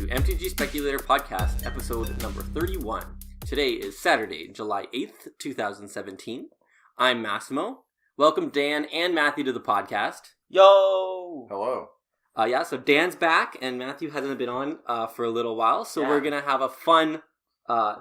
MTG Speculator Podcast, episode number 31. Today is Saturday, July 8th, 2017. I'm Massimo. Welcome Dan and Matthew to the podcast. Yo! Hello. So Dan's back and Matthew hasn't been on for a little while, so we're going to have a fun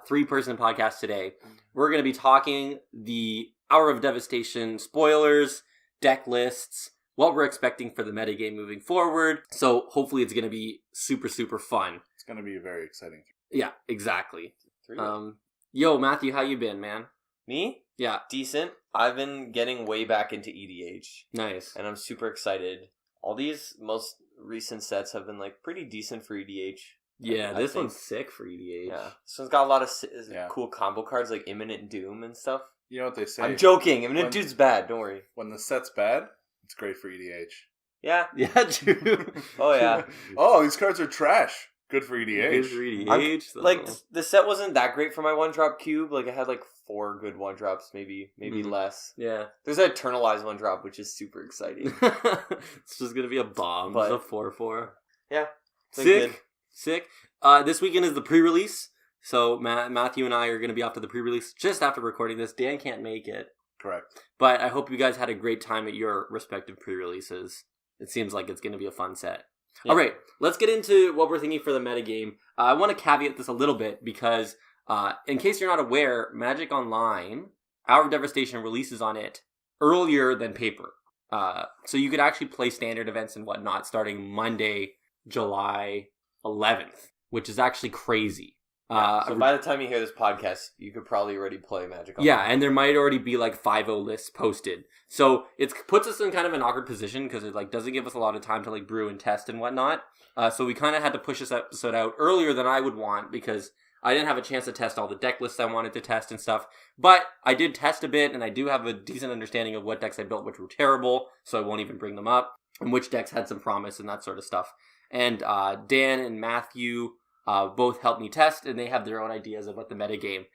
three-person podcast today. We're going to be talking the Hour of Devastation spoilers, deck lists, what we're expecting for the metagame moving forward. So hopefully it's going to be super, super fun. It's going to be very exciting. Yeah, exactly. Yo, Matthew, how you been, man? Me? Yeah. Decent. I've been getting way back into EDH. Nice. And I'm super excited. All these most recent sets have been like pretty decent for EDH. Yeah, this one's sick for EDH. Yeah. This one's got a lot of cool combo cards like Imminent Doom and stuff. You know what they say? I'm joking. Imminent Doom's bad. Don't worry. When the set's bad, it's great for EDH. Yeah. Yeah, true. Oh, yeah. Oh, these cards are trash. Good for EDH. Good for EDH. Like, the set wasn't that great for my one-drop cube. Like, I had like 4 good one-drops, maybe less. Yeah. There's an Eternalized one-drop, which is super exciting. It's just going to be a bomb. But, it's a 4/4. Yeah. Sick. This weekend is the pre-release. So Matthew and I are going to be off to the pre-release just after recording this. Dan can't make it. Correct. But I hope you guys had a great time at your respective pre-releases. It seems like it's going to be a fun set. Yeah. All right, let's get into what we're thinking for the metagame. I want to caveat this a little bit because in case you're not aware, Magic Online, Hour of Devastation releases on it earlier than paper. So you could actually play standard events and whatnot starting Monday, July 11th, which is actually crazy. So by the time you hear this podcast, you could probably already play Magic Online. Yeah, and there might already be like 5.0 lists posted. So it puts us in kind of an awkward position because it like doesn't give us a lot of time to like brew and test and whatnot. So we kind of had to push this episode out earlier than I would want because I didn't have a chance to test all the deck lists I wanted to test and stuff. But I did test a bit, and I do have a decent understanding of what decks I built which were terrible, so I won't even bring them up, and which decks had some promise and that sort of stuff. And Dan and Matthew both helped me test, and they have their own ideas about the metagame.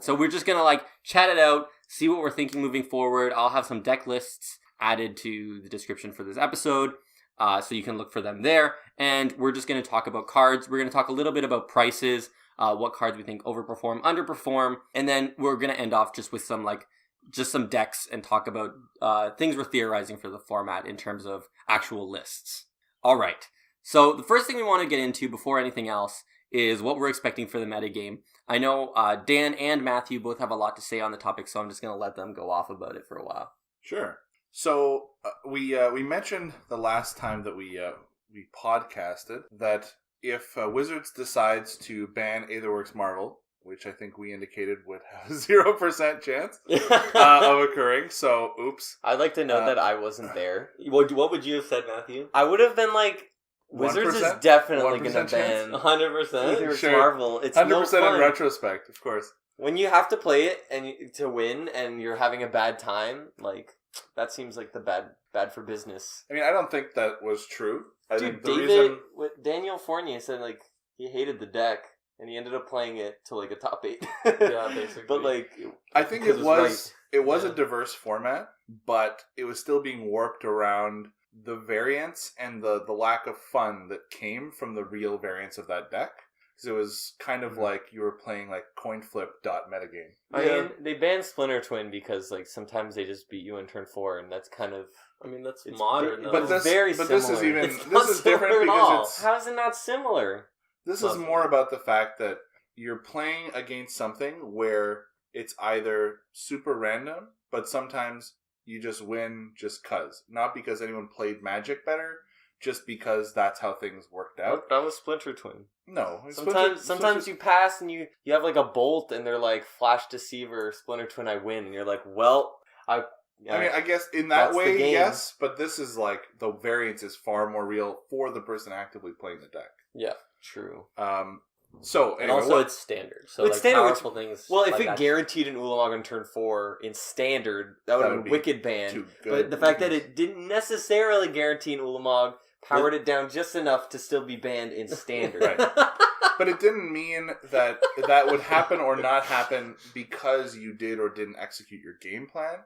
So we're just going to like chat it out, see what we're thinking moving forward. I'll have some deck lists added to the description for this episode, so you can look for them there. And we're just going to talk about cards. We're going to talk a little bit about prices, what cards we think overperform, underperform, and then we're going to end off just with some decks and talk about things we're theorizing for the format in terms of actual lists. All right. So the first thing we want to get into before anything else is what we're expecting for the metagame. I know Dan and Matthew both have a lot to say on the topic, so I'm just going to let them go off about it for a while. Sure. So we mentioned the last time that we podcasted that if Wizards decides to ban Aetherworks Marvel, which I think we indicated would have a 0% chance of occurring, so oops. I'd like to note that I wasn't there. What would you have said, Matthew? I would have been like, Wizards is definitely going to ban 100%. Aetherworks Marvel. It's 100% no fun. in retrospect, of course. When you have to play it and to win, and you're having a bad time, like that seems like the bad for business. I mean, I don't think that was true. I Dude, think the reason Daniel Fournier said like he hated the deck, and he ended up playing it to like a top 8. Yeah, basically. But like, I think it was right. a diverse format, but it was still being warped around the variance and the lack of fun that came from the real variance of that deck. Because it was kind of like you were playing like coin flip metagame. I mean, they banned Splinter Twin because like sometimes they just beat you in turn 4, and that's kind of. I mean, that's modern. But this is even this is different because it's. How is it not similar? This is more about the fact that you're playing against something where it's either super random, but sometimes you just win just cuz. Not because anyone played Magic better, just because that's how things worked out. That was Splinter Twin. No. Sometimes you pass and you have like a bolt and they're like Flash Deceiver, Splinter Twin, I win. And you're like, well, I mean, I guess in that way, yes, but this is like the variance is far more real for the person actively playing the deck. Yeah, true. So, anyway, and also it's standard. So it's like standard, powerful things. Well, if it guaranteed an Ulamog on turn 4 in standard, that would have been wicked banned. But the fact that it didn't necessarily guarantee an Ulamog powered it down just enough to still be banned in standard. Right. But it didn't mean that would happen or not happen because you did or didn't execute your game plan.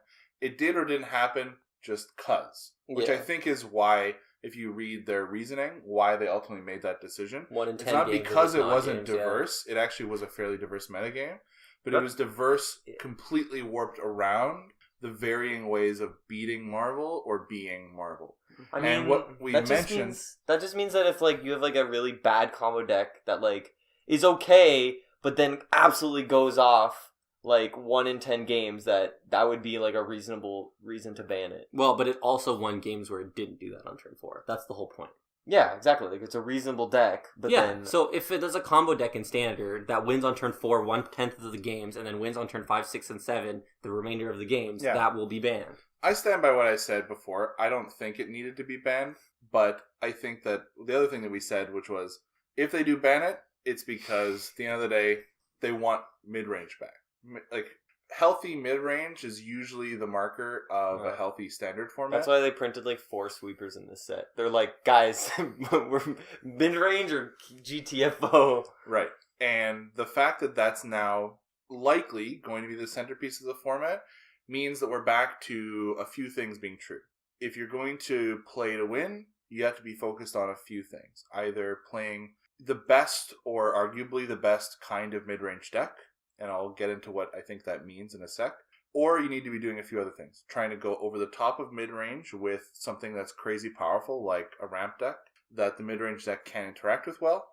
It did or didn't happen just cuz. Which I think is why if you read their reasoning, why they ultimately made that decision. 1 in 10 it's not games because it wasn't games, diverse. Yeah. It actually was a fairly diverse metagame, but it was diverse, completely warped around the varying ways of beating Marvel or being Marvel. I mean, what we mentioned... that just means that if, like, you have, like, a really bad combo deck that, like, is okay, but then absolutely goes off, like, 1 in 10 games, that would be, like, a reasonable reason to ban it. Well, but it also won games where it didn't do that on turn 4. That's the whole point. Yeah, exactly. Like, it's a reasonable deck, but then... so if it does a combo deck in Standard that wins on turn 4 1/10 of the games, and then wins on turn 5, 6, and 7 the remainder of the games, that will be banned. I stand by what I said before. I don't think it needed to be banned, but I think that the other thing that we said, which was, if they do ban it, it's because, at the end of the day, they want mid-range back. Like, healthy mid-range is usually the marker of a healthy Standard format. That's why they printed, like, 4 sweepers in this set. They're like, guys, we're mid-range or GTFO. Right. And the fact that that's now likely going to be the centerpiece of the format means that we're back to a few things being true. If you're going to play to win, you have to be focused on a few things. Either playing the best or arguably the best kind of mid-range deck, and I'll get into what I think that means in a sec, or you need to be doing a few other things. Trying to go over the top of mid-range with something that's crazy powerful, like a ramp deck, that the mid-range deck can interact with well.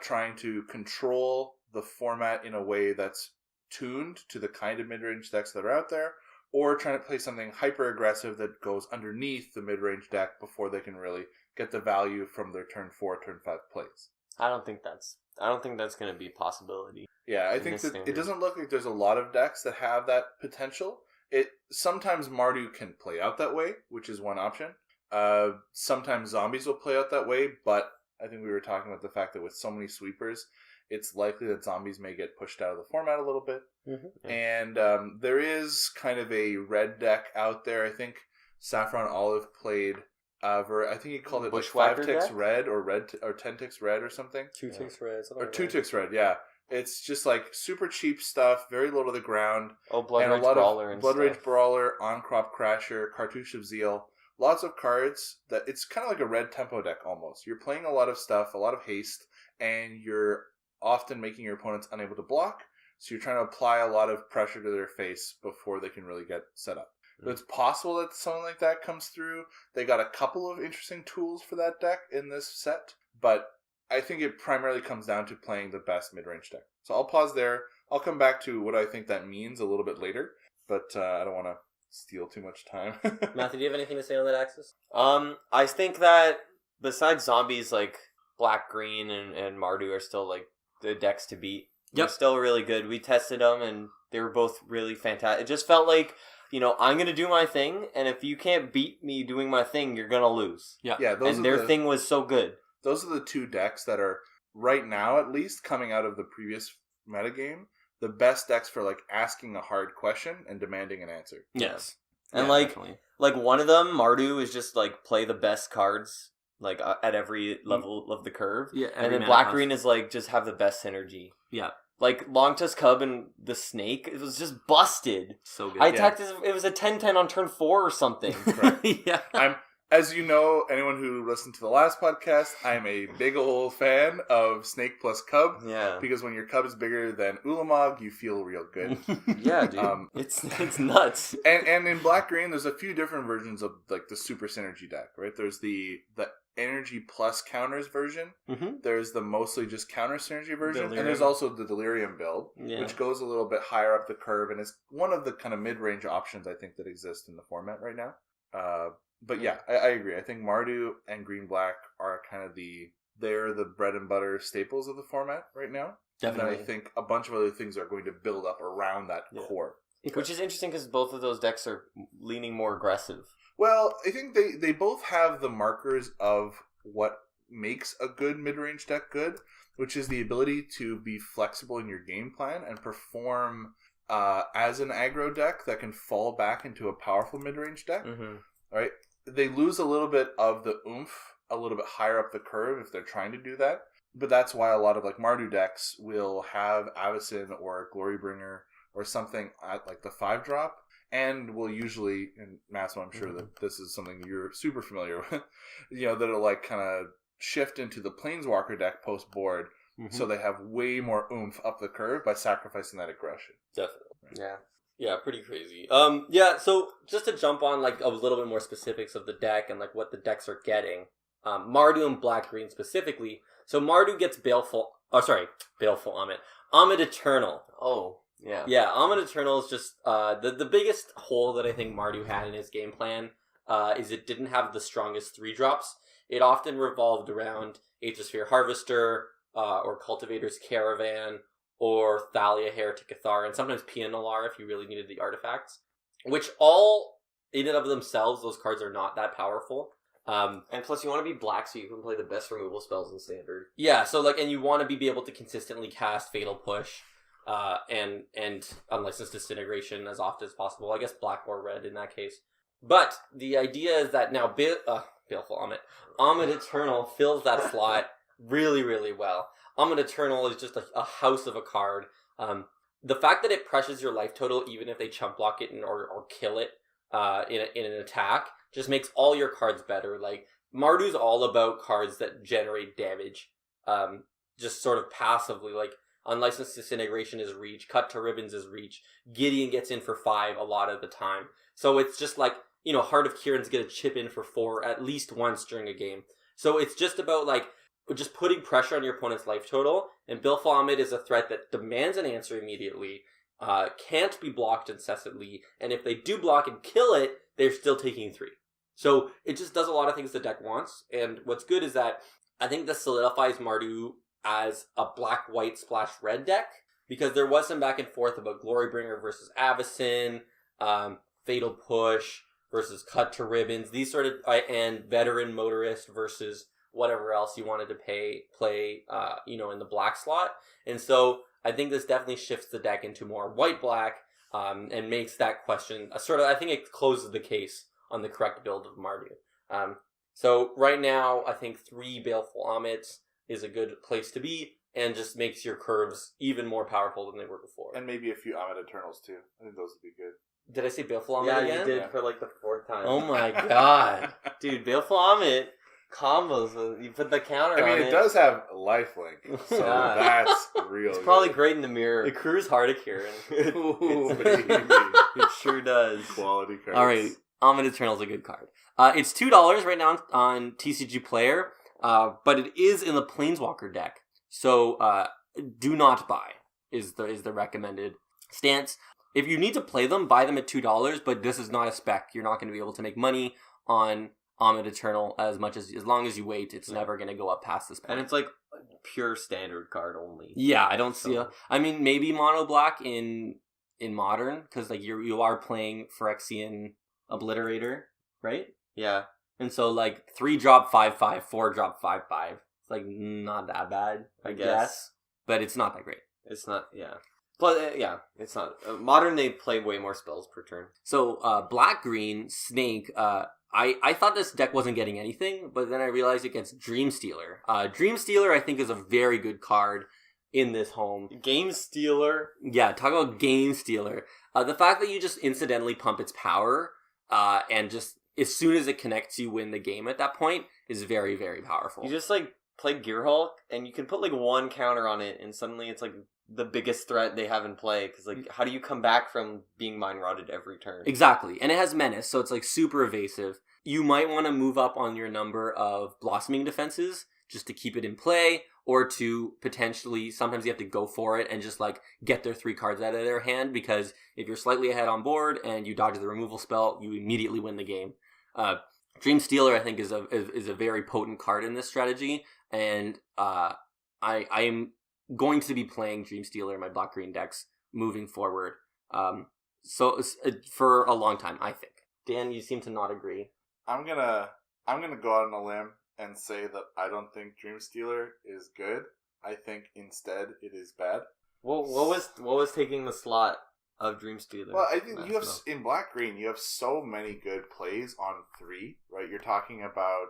Trying to control the format in a way that's tuned to the kind of mid-range decks that are out there, or trying to play something hyper-aggressive that goes underneath the mid-range deck before they can really get the value from their turn 4, turn 5 plays. I don't think that's going to be a possibility. Yeah, I think that Standard. It doesn't look like there's a lot of decks that have that potential. Sometimes Mardu can play out that way, which is one option. Sometimes zombies will play out that way, but I think we were talking about the fact that with so many sweepers, it's likely that zombies may get pushed out of the format a little bit. Mm-hmm. And there is kind of a red deck out there. I think Saffron Olive played... I think he called it like 5 ticks red or 10 ticks red or something. 2 ticks red. Or 2 ticks red, yeah. It's just like super cheap stuff, very low to the ground. Oh, Blood Rage Brawler and Blood Rage Brawler, On-Crop Crasher, Cartouche of Zeal. Lots of cards that it's kind of like a red tempo deck almost. You're playing a lot of stuff, a lot of haste, and you're often making your opponents unable to block. So you're trying to apply a lot of pressure to their face before they can really get set up. So it's possible that something like that comes through. They got a couple of interesting tools for that deck in this set, but I think it primarily comes down to playing the best mid-range deck. So I'll pause there. I'll come back to what I think that means a little bit later, but I don't want to steal too much time. Matthew, do you have anything to say on that axis? I think that besides zombies, like Black-Green and Mardu are still like the decks to beat. They're still really good. We tested them and they were both really fantastic. It just felt like, I'm going to do my thing, and if you can't beat me doing my thing, you're going to lose. Yeah. And their thing was so good. Those are the 2 decks that are, right now at least, coming out of the previous metagame, the best decks for, like, asking a hard question and demanding an answer. Yes. And, like one of them, Mardu, is just, like, play the best cards, like, at every level of the curve. Yeah. And then Black-Green is, like, just have the best synergy. Yeah. Like, Longtusk Cub and the Snake, it was just busted. So good. I attacked it was a 10-10 on turn 4 or something. Yeah. As you know, anyone who listened to the last podcast, I'm a big old fan of Snake plus Cub. Yeah. Because when your Cub is bigger than Ulamog, you feel real good. Yeah, dude. It's nuts. And in Black-Green, there's a few different versions of, like, the Super Synergy deck, right? There's the Energy plus counters version. Mm-hmm. There's the mostly just counter synergy version. Delirium. And there's also the Delirium build, which goes a little bit higher up the curve and is one of the kind of mid-range options I think that exist in the format right now. But yeah, I agree. I think Mardu and Green-Black are kind of they're the bread and butter staples of the format right now. Definitely. And I think a bunch of other things are going to build up around that core. Which is interesting because both of those decks are leaning more aggressive. Well, I think they both have the markers of what makes a good mid-range deck good, which is the ability to be flexible in your game plan and perform as an aggro deck that can fall back into a powerful mid-range deck. Mm-hmm. Right? They lose a little bit of the oomph a little bit higher up the curve if they're trying to do that. But that's why a lot of like Mardu decks will have Avacyn or Glorybringer or something at like the 5-drop. and will usually, and Massimo, I'm sure that this is something you're super familiar with, that it'll like kind of shift into the Planeswalker deck post board, so they have way more oomph up the curve by sacrificing that aggression. Definitely. Yeah. Yeah, pretty crazy. So just to jump on like a little bit more specifics of the deck and like what the decks are getting. Mardu and Black-Green specifically. So Mardu gets Baleful Amit. Amit Eternal. Oh, yeah. Yeah, Amit Eternal is just the biggest hole that I think Mardu had in his game plan is it didn't have the strongest 3-drops. It often revolved around Aethersphere Harvester or Cultivator's Caravan or Thalia Heretic Cathar, and sometimes Pianalar if you really needed the artifacts, which all in and of themselves, those cards are not that powerful. And plus you want to be black so you can play the best removal spells in Standard. Yeah, so like, and you want to be able to consistently cast Fatal Push and Unlicensed Disintegration as often as possible. I guess black or red in that case. But the idea is that now Baleful Amit Eternal fills that slot really, really well. Amit Eternal is just a house of a card. The fact that it pressures your life total even if they chump block it or kill it in an attack just makes all your cards better. Like, Mardu's all about cards that generate damage just sort of passively. Like, Unlicensed Disintegration is reach, Cut to Ribbons is reach, Gideon gets in for 5 a lot of the time. So it's just like, Heart of Kieran's gonna chip in for 4 at least once during a game. So it's just about like just putting pressure on your opponent's life total, and Baleful Amit is a threat that demands an answer immediately, can't be blocked incessantly, and if they do block and kill it, they're still taking 3. So it just does a lot of things the deck wants, and what's good is that I think this solidifies Mardu as a black-white splash red deck, because there was some back and forth about Glorybringer versus Avacyn, Fatal Push versus Cut to Ribbons, these sort of, and Veteran Motorist versus whatever else you wanted to play, in the black slot. And so I think this definitely shifts the deck into more white-black, and makes that question I think it closes the case on the correct build of Mardu. So right now, I think 3 Baleful Amits is a good place to be, and just makes your curves even more powerful than they were before. And maybe a few Amit Eternals too. I think those would be good. Did I say Baleful Amit again? Yeah, you did for like the 4th time. Oh my god. Dude, Baleful Amit combos, you put the counter on it. I mean, it does have lifelink, so that's real. It's probably great in the mirror. It accrues Heart of Kieran. It sure does. Quality cards. Alright, Amit Eternal is a good card. It's $2 right now on TCG Player, but it is in the Planeswalker deck. So do not buy is the recommended stance. If you need to play them, buy them at $2, but this is not a spec. You're not going to be able to make money on Amit Eternal as long as you wait. It's never going to go up past this point. And it's like pure Standard card only. Yeah, I don't see I mean, maybe mono black in Modern, because like you are playing Phyrexian Obliterator, right? Yeah. And so like 3-drop 5/5, 4-drop 5/5. It's like not that bad, I guess. But it's not that great. It's not, yeah. But it's not. Modern, they play way more spells per turn. So Black-Green, Snake, I thought this deck wasn't getting anything, but then I realized it gets Dreamstealer. Dreamstealer, I think, is a very good card in this home. Game Stealer. Yeah, talk about Game Stealer. The fact that you just incidentally pump its power, and just as soon as it connects, you win the game at that point is very, very powerful. You just like play Gearhulk, and you can put like 1 counter on it, and suddenly it's like the biggest threat they have in play, because like how do you come back from being mind rotted every turn? Exactly. And it has Menace, so it's like super evasive. You might want to move up on your number of Blossoming Defenses just to keep it in play, or to potentially, sometimes you have to go for it and just like get their 3 cards out of their hand, because if you're slightly ahead on board and you dodge the removal spell, you immediately win the game. Dreamstealer, I think, is a very potent card in this strategy, and I am going to be playing Dreamstealer in my Black-Green decks moving forward. So for a long time, I think. Dan, you seem to not agree. I'm gonna go out on a limb and say that I don't think Dreamstealer is good. I think instead it is bad. Well, what was taking the slot of Dreamstealer? Well, I think you have in Black-Green you have so many good plays on 3, right? You're talking about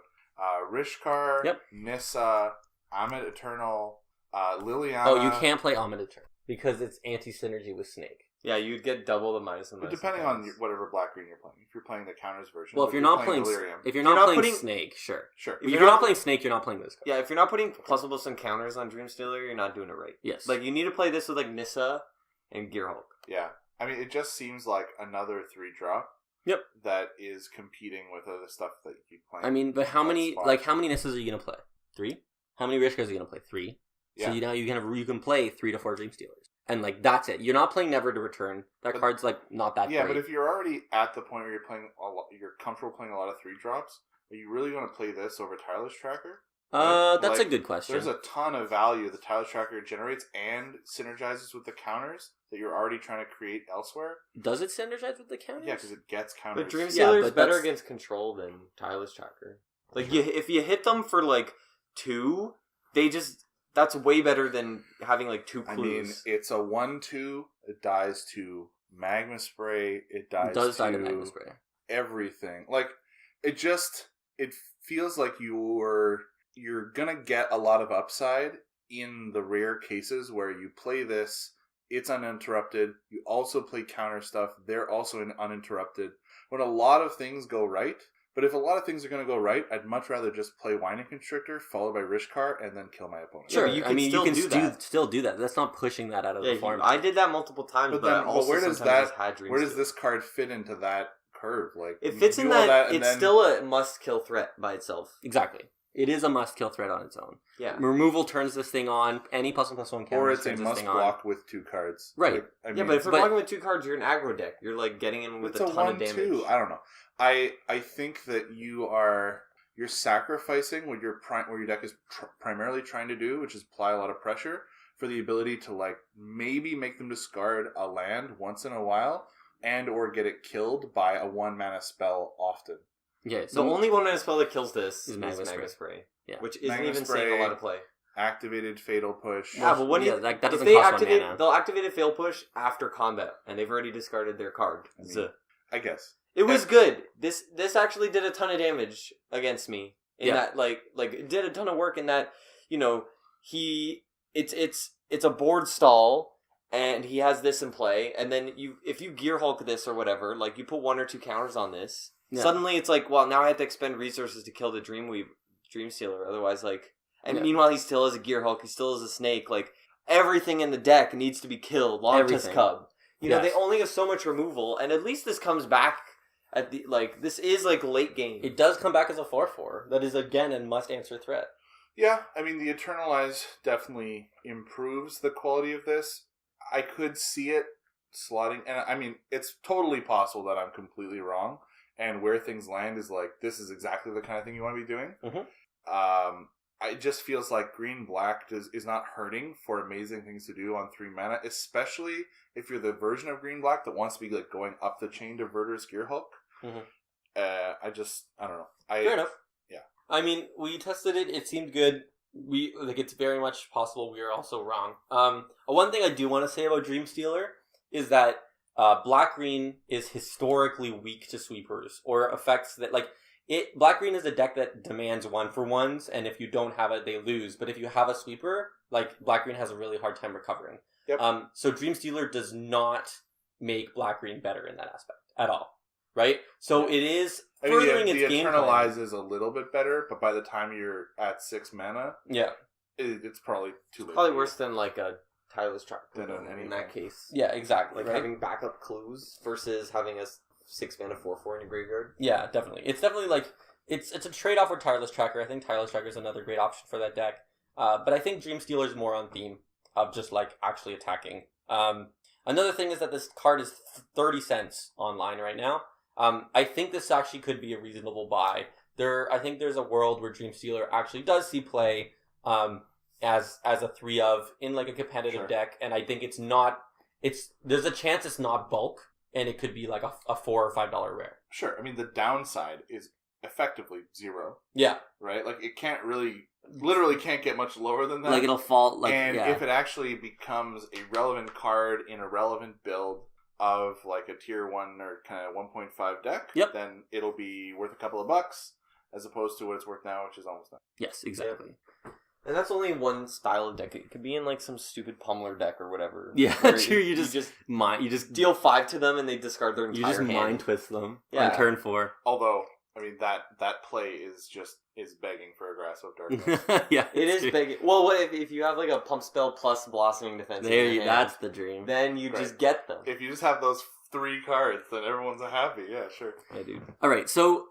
Rishkar, Nissa, Amit Eternal, Liliana. Oh, you can't play Amit Eternal because it's anti-synergy with Snake. Yeah, you'd get double the minus and But minus. depending on whatever black-green you're playing. If you're playing the counters version... Well, if you're not playing... Delirium... If you're not playing Snake, sure. Sure. If you're not playing Snake, you're not playing this card. Yeah, if you're not putting +++ and counters on Dreamstealer, you're not doing it right. Yes. Like, you need to play this with, like, Nissa and Gearhulk. Yeah. I mean, it just seems like another 3-drop. Yep. That is competing with other stuff that you keep playing. I mean, but how many Nissas are you going to play? 3? How many Rishkas are you going to play? 3? Yeah. So you can play 3 to 4 Dreamstealers. And, like, that's it. You're not playing Never to Return. Card's, like, not that great. Yeah, but if you're already at the point where you're comfortable playing a lot of 3-drops, are you really going to play this over Tireless Tracker? That's a good question. There's a ton of value the Tireless Tracker generates and synergizes with the counters that you're already trying to create elsewhere. Does it synergize with the counters? Yeah, because it gets counters. But Dreamstealer is better against control than Tireless Tracker. Like, if you hit them for, like, 2, that's way better than having, like, 2 clues. I mean, it's a 1/2. It dies to Magma Spray. It dies die to Magma Spray. Everything. Like, it feels like you're gonna get a lot of upside in the rare cases where you play this, it's uninterrupted. You also play counter stuff. They're also uninterrupted. When a lot of things go right... But if a lot of things are going to go right, I'd much rather just play Winding Constrictor, followed by Rishkar, and then kill my opponent. Sure, you can still do that. That's not pushing that out of the format. I did that multiple times, but also where does where does this card fit into that curve? Like, it fits in that it's still a must-kill threat by itself. Exactly. It is a must-kill threat on its own. Yeah. Removal turns this thing on. Any ++1 counters or it's a must-block with 2 cards. Right. Like, but if you're blocking with 2 cards, you're an aggro deck. You're, like, getting in with a ton of damage. I don't know. I think that you're sacrificing what your deck is primarily trying to do, which is apply a lot of pressure, for the ability to, like, maybe make them discard a land once in a while, and or get it killed by a 1-mana spell often. Yeah, so the only 1-mana spell that kills this is Magma Spray. Yeah. Which isn't even seeing a lot of play. Activated Fatal Push. Yeah, but that doesn't cost 1 mana. They'll activate a Fatal Push after combat, and they've already discarded their card. I guess. It was good. This actually did a ton of damage against me. That like it did a ton of work in that, you know, it's a board stall and he has this in play, and then if you Gear Hulk this or whatever, like you put 1 or 2 counters on this, suddenly it's like, well, now I have to expend resources to kill the Dreamstealer, otherwise meanwhile he still has a Gear Hulk, he still has a Snake, like everything in the deck needs to be killed. Longtooth Cub. You know, they only have so much removal, and at least this comes back at the, like, this is, like, late game. It does come back as a 4/4. That is, again, a must-answer threat. Yeah, I mean, the Eternalize definitely improves the quality of this. I could see it slotting, and I mean, it's totally possible that I'm completely wrong, and where things land is, like, this is exactly the kind of thing you want to be doing. Mm-hmm. It just feels like green-black is not hurting for amazing things to do on 3 mana, especially if you're the version of green-black that wants to be, like, going up the chain to Verdur's Gear Hulk. Mm-hmm. I don't know. Fair enough. Yeah. I mean, we tested it. It seemed good. It's very much possible we are also wrong. One thing I do want to say about Dreamstealer is that black-green is historically weak to sweepers, or effects that, like, black-green is a deck that demands 1-for-1s, and if you don't have it, they lose. But if you have a sweeper, like, black-green has a really hard time recovering. Yep. So Dreamstealer does not make black-green better in that aspect at all. Right? So it is furthering its gameplay. The Eternalize is a little bit better, but by the time you're at 6 mana, it's probably too late. Probably worse than, like, a Tireless Tracker in that case. Yeah, exactly. Like, having backup clues versus having a 6-mana 4/4 in your graveyard. Yeah, definitely. It's definitely, like, it's a trade-off with Tireless Tracker. I think Tireless Tracker is another great option for that deck. But I think Dreamstealer is more on theme of just, like, actually attacking. Another thing is that this card is 30 cents online right now. I think this actually could be a reasonable buy. I think there's a world where Dreamstealer actually does see play as a 3-of in, like, a competitive deck, and I think there's a chance it's not bulk, and it could be like a $4 or $5 rare. Sure. I mean, the downside is effectively 0. Yeah. Right? Like, it can't literally can't get much lower than that. Like, it'll fall, like, and if it actually becomes a relevant card in a relevant build of, like, a tier 1 or kind of 1.5 deck, then it'll be worth a couple of bucks, as opposed to what it's worth now, which is almost nothing. Yes, exactly. And that's only one style of deck. It could be in like some stupid pummeler deck or whatever. Yeah, true. You just deal 5 to them and they discard their entire You just hand. mind twist them on turn 4. Although, I mean, that play is begging for aggressive darkness. Yeah, it is begging. Well, what if you have like a pump spell plus blossoming defense? That's the dream. Then you just get them. If you just have those 3 cards, then everyone's happy. Yeah, sure. Yeah, dude. All right, so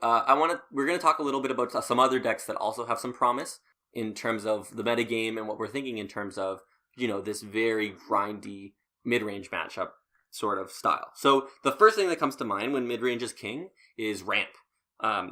we're gonna talk a little bit about some other decks that also have some promise in terms of the metagame and what we're thinking in terms of, this very grindy mid-range matchup sort of style. So the first thing that comes to mind when mid-range is king is ramp,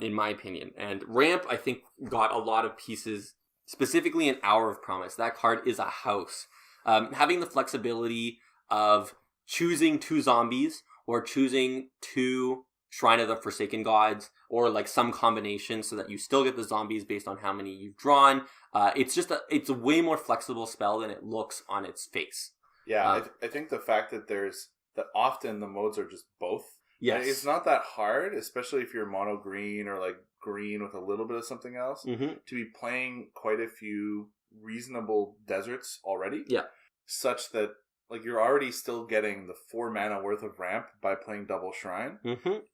in my opinion. And ramp, I think, got a lot of pieces, specifically in Hour of Promise. That card is a house. Having the flexibility of choosing 2 zombies or choosing 2 Shrine of the Forsaken Gods, or like some combination so that you still get the zombies based on how many you've drawn. It's a way more flexible spell than it looks on its face. Yeah, I think the fact that often the modes are just both. Yes. It's not that hard, especially if you're mono green or like green with a little bit of something else, to be playing quite a few reasonable deserts already. Yeah. Such that like you're already still getting the 4 mana worth of ramp by playing double shrine,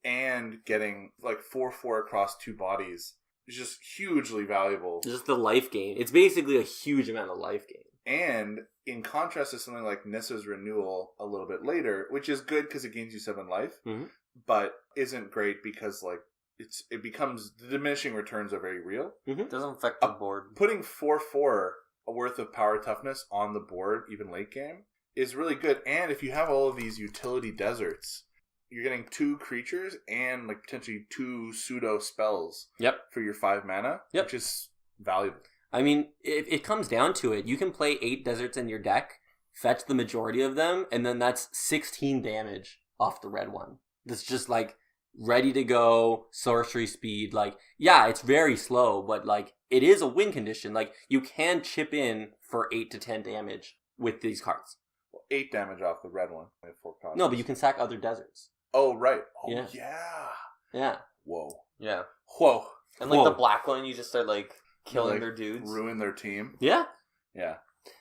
and getting like 4/4 across 2 bodies is just hugely valuable. Just the life gain. It's basically a huge amount of life gain. And in contrast to something like Nissa's Renewal a little bit later, which is good because it gains you 7 life, but isn't great because like it becomes the diminishing returns are very real. It doesn't affect the board. Putting 4/4 worth of power toughness on the board, even late game, is really good. And if you have all of these utility deserts, you're getting 2 creatures and like potentially 2 pseudo spells for your 5 mana, which is valuable. I mean, if it comes down to it, you can play 8 deserts in your deck, fetch the majority of them, and then that's 16 damage off the red one. That's just like ready to go, sorcery speed. Like, yeah, it's very slow, but like it is a win condition. Like, you can chip in for 8 to 10 damage with these cards. 8 damage off the red one. 4 costs. No, but you can sack other deserts. Oh, right. Oh, yeah. Whoa. Yeah. Whoa. And like the black one, you just start like killing their dudes. Ruin their team. Yeah. Yeah.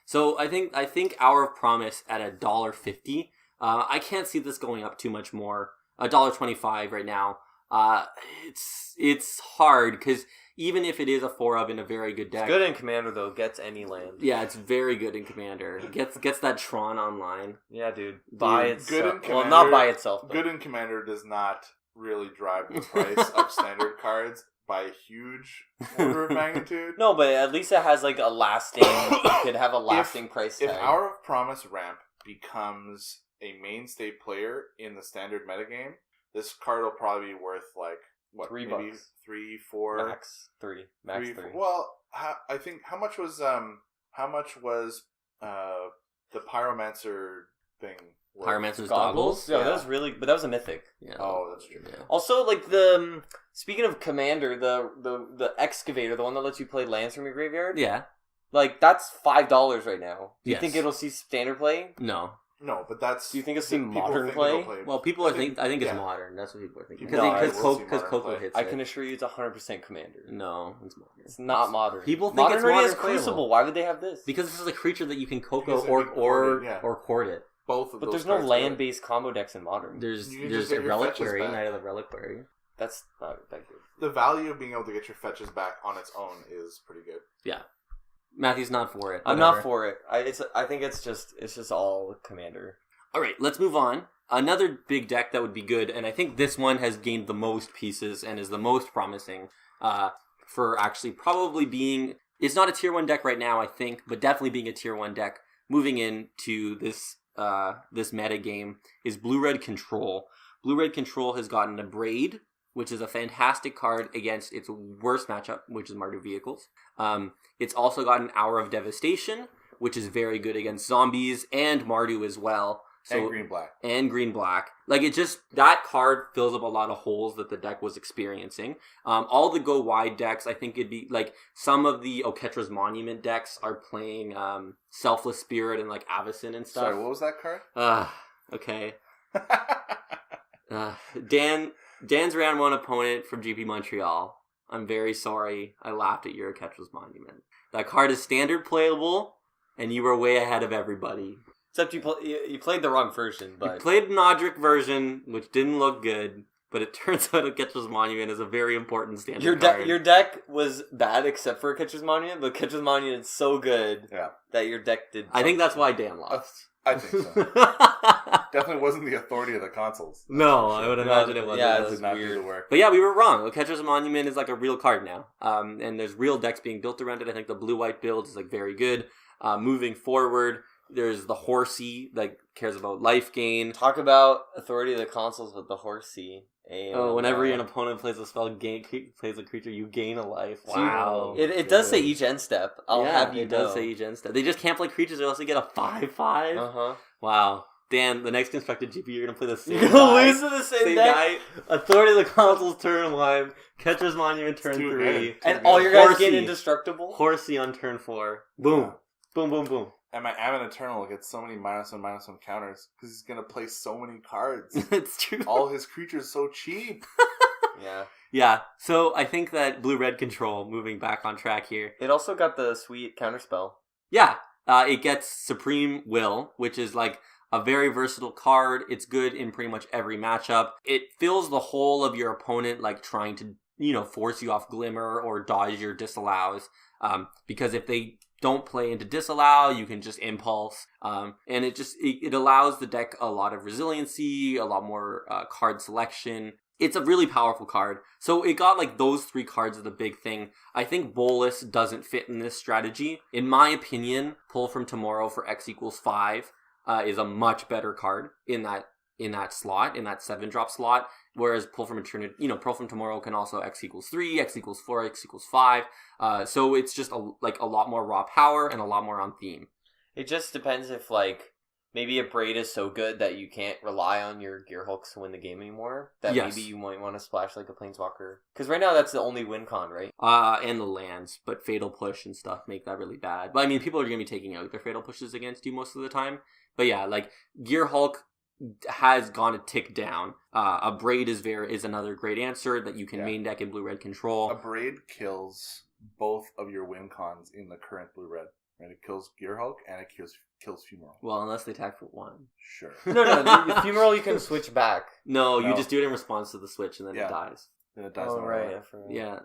So I think Hour of Promise at $1.50. I can't see this going up too much more. $1.25 right now. It's hard because even if it is a 4 of in a very good deck, it's good in Commander though. Gets any land. Yeah, it's very good in Commander. Gets that Tron online. Yeah, dude. By itself. Good in Commander, well, not by itself. But. Good in Commander does not really drive the price of standard cards by a huge order of magnitude. No, but at least it has like a lasting. It could have a lasting price tag. If Hour of Promise ramp becomes a mainstay player in the standard metagame, this card will probably be worth like what, $3, maybe 3, 4, max 3, max 3. Well, I think how much was the Pyromancer thing? Pyromancer's goggles. Yeah, that was really, but that was a mythic. Yeah. Oh, that's true. Yeah. Also, like the speaking of Commander, the Excavator, the one that lets you play lands from your graveyard. Yeah. Like that's $5 right now. Do you Yes. think it'll see standard play? No. No, but that's. Do you think it'll see people modern think play? it'll Well, people I think it's yeah. modern. That's what people are thinking. No, I Because will see Coco modern hits I it. can assure you, it's 100% Commander. No, it's modern. It's not modern. People think modern it's already modern has Crucible. playable. Why would they have this? Because this is a creature that you can Coco Because it or can court it, yeah. court it. Both of But those there's no cards land-based combo decks in modern. There's You can a just get your fetches Reliquary, back. Knight of the Reliquary. That's not that good. The value of being able to get your fetches back on its own is pretty good. Yeah. Matthew's not for it. I'm Whatever. not for it. I think it's just all Commander. All right, let's move on. Another big deck that would be good, and I think this one has gained the most pieces and is the most promising for actually probably being... It's not a tier 1 deck right now, I think, but definitely being a tier 1 deck moving into this meta game is Blue-Red Control. Blue-Red Control has gotten a Braid, which is a fantastic card against its worst matchup, which is Mardu Vehicles. It's also got an Hour of Devastation, which is very good against zombies and Mardu as well. So, And green black. Like, it just, that card fills up a lot of holes that the deck was experiencing. All the go wide decks, I think it'd be, like, some of the Oketra's Monument decks are playing Selfless Spirit and, like, Avacyn and stuff. Sorry, what was that card? Okay. Dan's round 1 opponent from GP Montreal. I'm very sorry I laughed at your Oketra's Monument. That card is standard playable, and you were way ahead of everybody. Except you played the wrong version, but... You played an Odric version, which didn't look good, but it turns out a Catcher's Monument is a very important standard card. Your deck was bad except for Catcher's Monument, but Catcher's Monument is so good that your deck did... I think that's why Dan lost. I think so. Definitely wasn't the authority of the consoles. No, sure. I would imagine it wasn't. Yeah, it did not do the work. But yeah, we were wrong. The Catcher's Monument is like a real card now. And there's real decks being built around it. I think the blue-white build is like very good. Moving forward... There's the Horsey that cares about life gain. Talk about authority of the consoles with the Horsey. Whenever an opponent plays a spell, plays a creature, you gain a life. Wow. It does say each end step. I'll have you know. It does say each end step. They just can't play creatures, or else they get a 5/5. Uh-huh. Wow. Dan, the next constructed GP, you're going to play the same You're going to lose to the same deck? Authority of the consoles turn 1. Catcher's Monument turn 3. And all your guys get indestructible? Horsey on turn 4. Boom. Yeah. Boom, boom, boom. And my Ammon Eternal gets so many -1/-1 counters because he's going to play so many cards. It's true. All his creatures so cheap. Yeah. Yeah, so I think that blue-red control, moving back on track here. It also got the sweet counterspell. Yeah, it gets Supreme Will, which is like a very versatile card. It's good in pretty much every matchup. It fills the hole of your opponent, like trying to, force you off Glimmer or dodge your disallows. Because if they don't play into disallow, you can just impulse. And it allows the deck a lot of resiliency, a lot more card selection. It's a really powerful card. So it got like those 3 cards are the big thing. I think Bolus doesn't fit in this strategy. In my opinion, Pull from Tomorrow for X equals 5 is a much better card in that slot, in that 7-drop slot. Whereas Pull from Eternity, Pull from Tomorrow can also X equals 3, X equals 4, X equals 5. So it's just a lot more raw power and a lot more on theme. It just depends if maybe a Braid is so good that you can't rely on your Gearhulks to win the game anymore. That maybe you might want to splash like a Planeswalker. Because right now that's the only win con, right? And the lands, but Fatal Push and stuff make that really bad. But I mean, people are going to be taking out their Fatal Pushes against you most of the time. But yeah, like Gearhulk has gone a tick down. A Braid is another great answer that you can main deck in blue-red control. A Braid kills both of your win cons in the current blue-red. Right? It kills Gearhulk and it kills Fumarole. Well, unless they attack for 1. Sure. No, the Fumarole you can switch back. No, you just do it in response to the switch and then it dies. Then it dies. Oh, right. Yeah.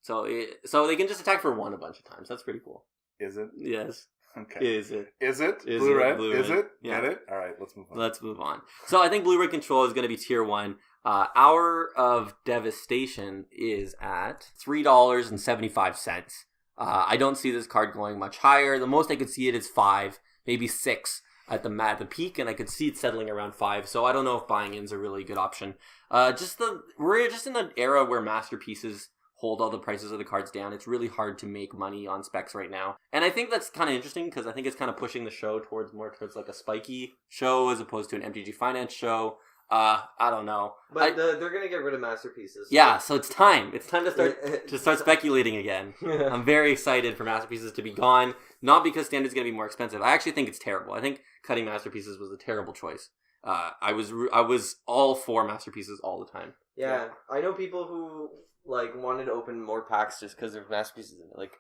So they can just attack for 1 a bunch of times. That's pretty cool. Is it? Yes. Okay. Is it? Blue-red? Is it? Yeah. Get it? All right, let's move on. So I think blue-red control is going to be tier 1. Hour of Devastation is at $3.75. I don't see this card going much higher. The most I could see it is 5, maybe 6 at the peak, and I could see it settling around 5. So I don't know if buying in is a really good option. We're just in an era where masterpieces hold all the prices of the cards down. It's really hard to make money on specs right now. And I think that's kind of interesting because I think it's kind of pushing the show towards like a spiky show as opposed to an MTG Finance show. I don't know. But they're going to get rid of masterpieces. Yeah, so it's time. It's time to start speculating again. I'm very excited for masterpieces to be gone. Not because standard's going to be more expensive. I actually think it's terrible. I think cutting masterpieces was a terrible choice. I was all for masterpieces all the time. Yeah. I know people who wanted to open more packs just because there's masterpieces in it.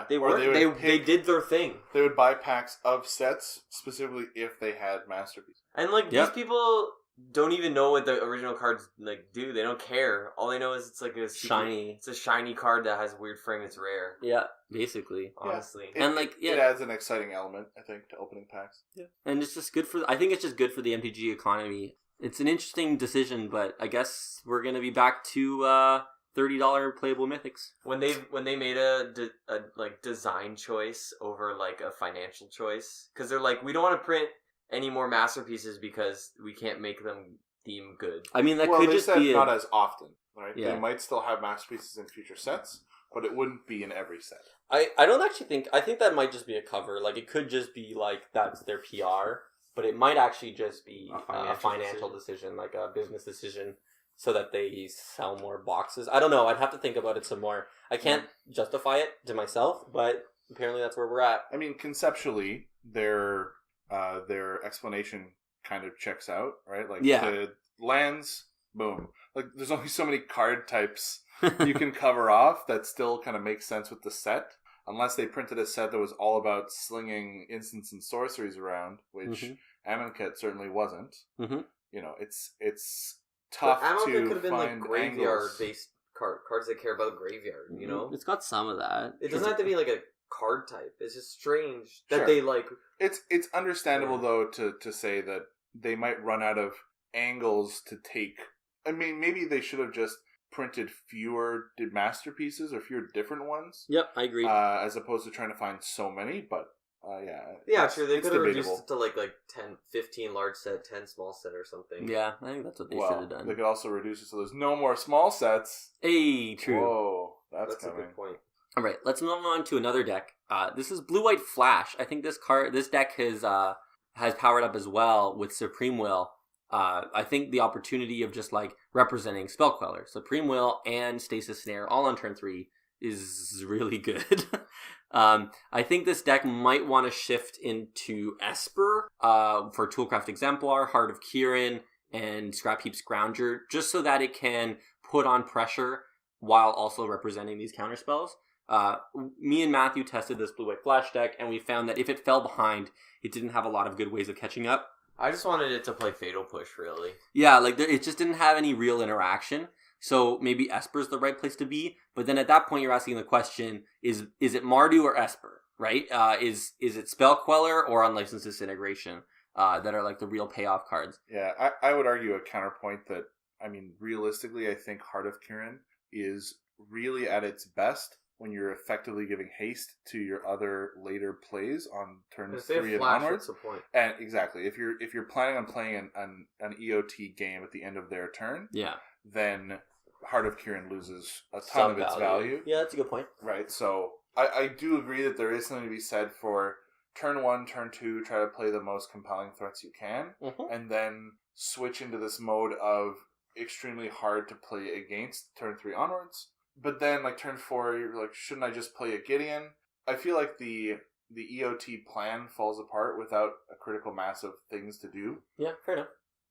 They did their thing. They would buy packs of sets specifically if they had masterpieces. And these people don't even know what the original cards do. They don't care. All they know is it's a shiny. It's a shiny card that has weird frame. It's rare. Yeah, basically. Honestly, it adds an exciting element, I think, to opening packs. Yeah, and it's just good I think it's just good for the MTG economy. It's an interesting decision, but I guess we're gonna be back to $30 playable mythics. When they made a design choice over a financial choice, because they're we don't want to print any more masterpieces because we can't make them theme good. I mean, could just be not as often, right? Yeah. They might still have masterpieces in future sets, but it wouldn't be in every set. I don't actually think... I think that might just be a cover. It could just be, that's their PR, but it might actually just be a financial decision, a business decision, so that they sell more boxes. I don't know. I'd have to think about it some more. I can't justify it to myself, but apparently that's where we're at. I mean, conceptually, their explanation kind of checks out, right? The lands, boom. There's only so many card types you can cover off that still kind of makes sense with the set. unless they printed a set that was all about slinging instants and sorceries around, which Amonkhet certainly wasn't. You know, it's tough Amonkhet to could have been find like graveyard angles. based cards that care about graveyard. You know, It's got some of that. it doesn't have to be like a card type. It's just strange that Sure. they like. It's understandable though to say that they might run out of angles to take. I mean, maybe they should have just printed fewer masterpieces or fewer different ones. Yep, I agree. As opposed to trying to find so many, but Yeah, true. They could have reduced debatable. it to like 10, 15 large set, 10 small set or something. Yeah, I think that's what they should Well, have done. they could also reduce it so there's no more small sets. Hey, true. Whoa, that's That's a coming. good point. All right, let's move on to another deck. This is Blue White Flash. I think this deck has powered up as well with Supreme Will. I think the opportunity of just like representing Spell Queller, Supreme Will, and Stasis Snare all on turn 3 is really good. I think this deck might want to shift into Esper for Toolcraft Exemplar, Heart of Kirin, and Scrap Heap Scrounger, just so that it can put on pressure while also representing these counterspells. Me and Matthew tested this Blue White Flash deck, and we found that if it fell behind, it didn't have a lot of good ways of catching up. I just wanted it to play Fatal Push, really. Yeah, like it just didn't have any real interaction. So maybe Esper's the right place to be. But then at that point, you're asking the question: Is it Mardu or Esper? Right? Is it Spell Queller or Unlicensed Disintegration that are like the real payoff cards? Yeah, I would argue a counterpoint that, I mean, realistically, I think Heart of Kirin is really at its best when you're effectively giving haste to your other later plays on turns If they have 3 and flash, onwards. what's the point? And exactly, if you're planning on playing an EOT game at the end of their turn, Yeah. then Heart of Kirin loses a ton of its value. Yeah, that's a good point. Right, so I do agree that there is something to be said for turn 1, turn 2, try to play the most compelling threats you can, and then switch into this mode of extremely hard to play against turn 3 onwards. But then, like, turn 4, you're like, shouldn't I just play a Gideon? I feel like the EOT plan falls apart without a critical mass of things to do. Yeah, fair enough.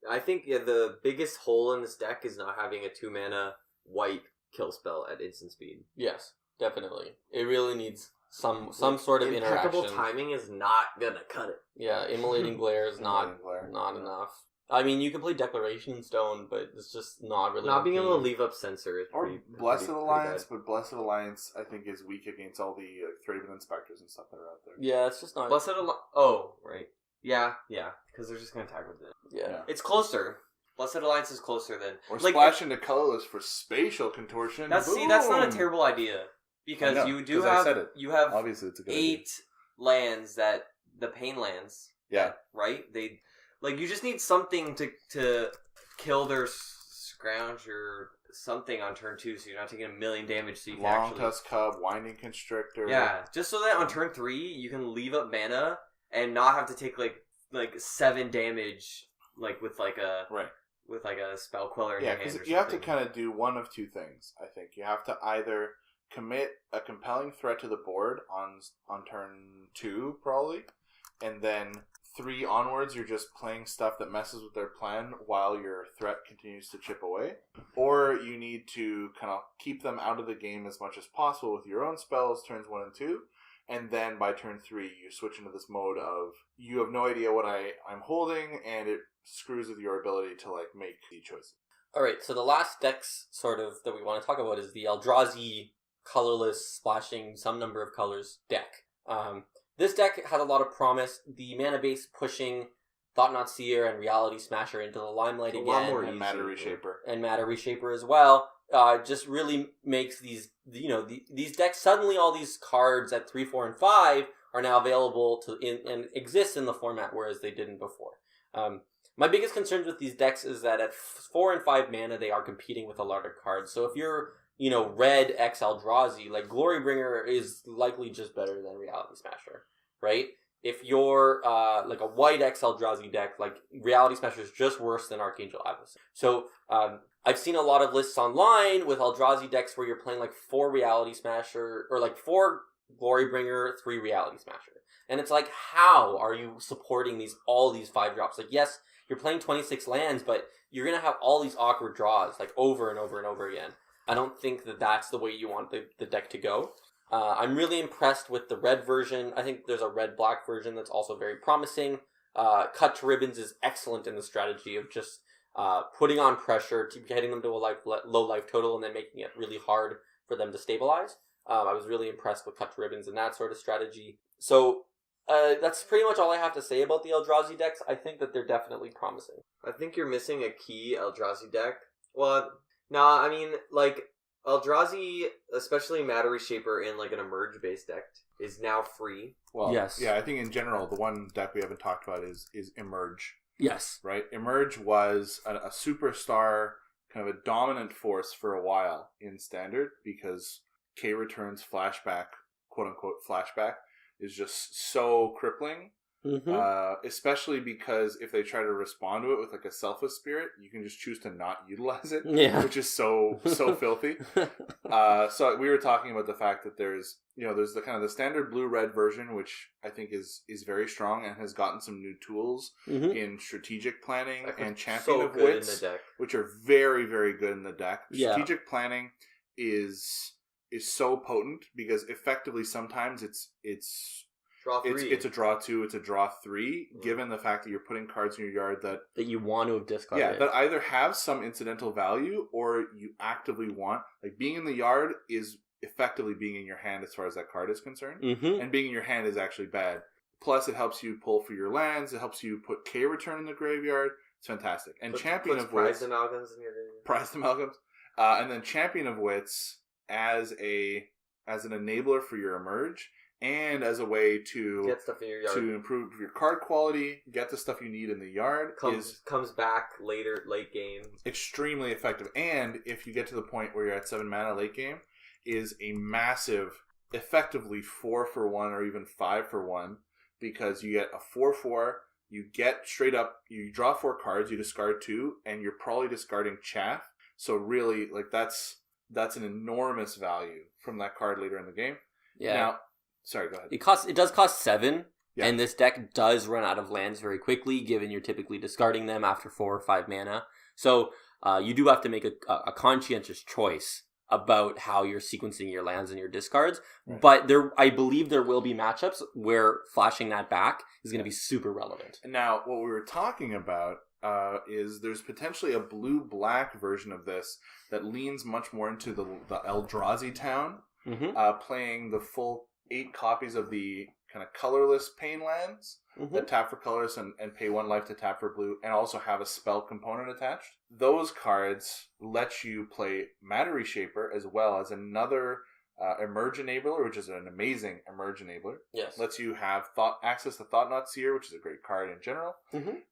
I think the biggest hole in this deck is not having a 2-mana white kill spell at instant speed. Yes, definitely. It really needs some sort of Impeccable interaction. timing is not gonna cut it. Yeah, Immolating Glare is not Immolating Glare. not enough. I mean, you can play Declaration Stone, but it's just not really... Not being able to working. leave up Censor is Or pretty Blessed pretty Alliance, bad. but Blessed Alliance, I think, is weak against all the Thraben Inspectors and stuff that are out there. Yeah, it's just not... Blessed Alliance. Oh, right. Yeah, because they're just gonna attack with it. Yeah. It's closer. Blessed Alliance is closer than Or like splash into colorless for spatial contortion. that's not a terrible idea because I know, you do 'cause I have said it. you have Obviously, it's a good 8 lands that the pain lands. Yeah. Right. They like you just need something to kill their scrounge or something on turn 2, so you're not taking 1,000,000 damage. So you can Long actually Tusk Cub, Winding Constrictor. yeah, just so that on turn 3 you can leave up mana and not have to take like 7 damage like with like a Right. with like a spell queller in Yeah, your hand. because Or you have to something. kind of do one of two things, I think. You have to either commit a compelling threat to the board on turn 2, probably, and then 3 onwards, you're just playing stuff that messes with their plan while your threat continues to chip away. Or you need to kind of keep them out of the game as much as possible with your own spells, turns 1 and 2, and then by turn 3, you switch into this mode of you have no idea what I'm holding, and it screws with your ability to like make the choices. All right, so the last decks sort of that we want to talk about is the Eldrazi colorless splashing some number of colors deck. This deck has a lot of promise. The mana base pushing Thought Not Seer and Reality Smasher into the limelight A again. lot more And easy, Matter yeah. Reshaper. And Matter Reshaper as well. Just really makes these, these decks, suddenly all these cards at 3, 4, and 5 are now available and exist in the format, whereas they didn't before. My biggest concerns with these decks is that at 4 and 5 mana, they are competing with a lot of cards. So if you're, red X Eldrazi, like Glorybringer is likely just better than Reality Smasher, right? If you're like a white X Eldrazi deck, like Reality Smasher is just worse than Archangel Adversary. So I've seen a lot of lists online with Eldrazi decks where you're playing like 4 Reality Smasher or like 4 Glorybringer, 3 Reality Smasher. And it's like, how are you supporting all these 5 drops? Like, yes, you're playing 26 lands, but you're going to have all these awkward draws like over and over and over again. I don't think that that's the way you want the deck to go. I'm really impressed with the red version. I think there's a red-black version that's also very promising. Cut to Ribbons is excellent in the strategy of just putting on pressure, getting them to a low life total, and then making it really hard for them to stabilize. I was really impressed with Cut to Ribbons and that sort of strategy. So that's pretty much all I have to say about the Eldrazi decks. I think that they're definitely promising. I think you're missing a key Eldrazi deck. Well, no, I mean, like, Eldrazi, especially Matter Reshaper in, like, an Emerge-based deck, is now free. Well, yes. Yeah, I think in general, the one deck we haven't talked about is Emerge. Yes. Right? Emerge was a superstar, kind of a dominant force for a while in Standard, because K-Return's flashback, quote-unquote flashback, is just so crippling. Mm-hmm. Especially because if they try to respond to it with like a selfless spirit, you can just choose to not utilize it, which is so filthy. So we were talking about the fact that there's the kind of the standard blue-red version, which I think is very strong and has gotten some new tools in strategic planning and Champion of Wits, which are very, very good in the deck. Yeah. Strategic planning is so potent because effectively sometimes it's draw 3. It's a draw 2, it's a draw 3, given the fact that you're putting cards in your yard that you want to have discarded. Yeah, that either have some incidental value or you actively want. Like, being in the yard is effectively being in your hand as far as that card is concerned. Mm-hmm. And being in your hand is actually bad. Plus, it helps you pull for your lands, it helps you put K-Return in the graveyard. It's fantastic. And Champion of Wits... Prized Amalgams in your graveyard. Prized Amalgams. And then Champion of Wits as an enabler for your Emerge, and as a way to get stuff in your yard, to improve your card quality, get the stuff you need in the yard. Comes back late game. Extremely effective. And if you get to the point where you're at 7 mana late game, is a massive, effectively 4-for-1 or even 5-for-1, because you get a 4/4, you get straight up, you draw 4 cards, you discard 2, and you're probably discarding chaff. So really, like, that's an enormous value from that card later in the game. Yeah. Now, sorry, go ahead. It does cost 7, and this deck does run out of lands very quickly, given you're typically discarding them after 4 or 5 mana. So you do have to make a conscientious choice about how you're sequencing your lands and your discards. Right. But I believe there will be matchups where flashing that back is going to be super relevant. Now, what we were talking about is there's potentially a blue-black version of this that leans much more into the Eldrazi town, playing the full 8 copies of the kind of colorless pain lands that tap for colorless and pay 1 life to tap for blue, and also have a spell component attached. Those cards let you play Matter Reshaper as well as another Emerge Enabler, which is an amazing Emerge Enabler. Yes. Lets you have access to Thought-Knot Seer, which is a great card in general.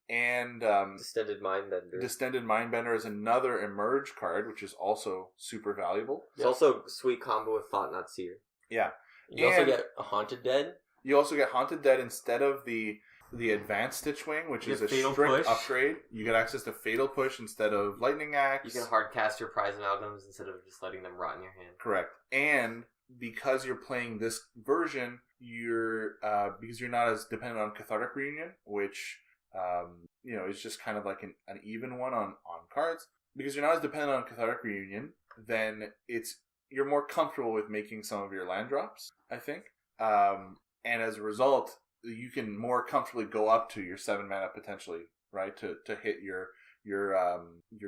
And Distended Mindbender. Distended Mindbender is another Emerge card, which is also super valuable. It's also a sweet combo with Thought-Knot Seer. Yeah. You also get a Haunted Dead. You also get Haunted Dead instead of the Advanced Stitchwing, which is a strict upgrade. You get access to Fatal Push instead of Lightning Axe. You can hard cast your Prize Amalgams instead of just letting them rot in your hand. Correct. And because you're playing this version, because you're not as dependent on Cathartic Reunion, which is just kind of like an even one on cards. Because you're not as dependent on Cathartic Reunion, then you're more comfortable with making some of your land drops, I think. And as a result, you can more comfortably go up to your 7 mana potentially, right? To hit your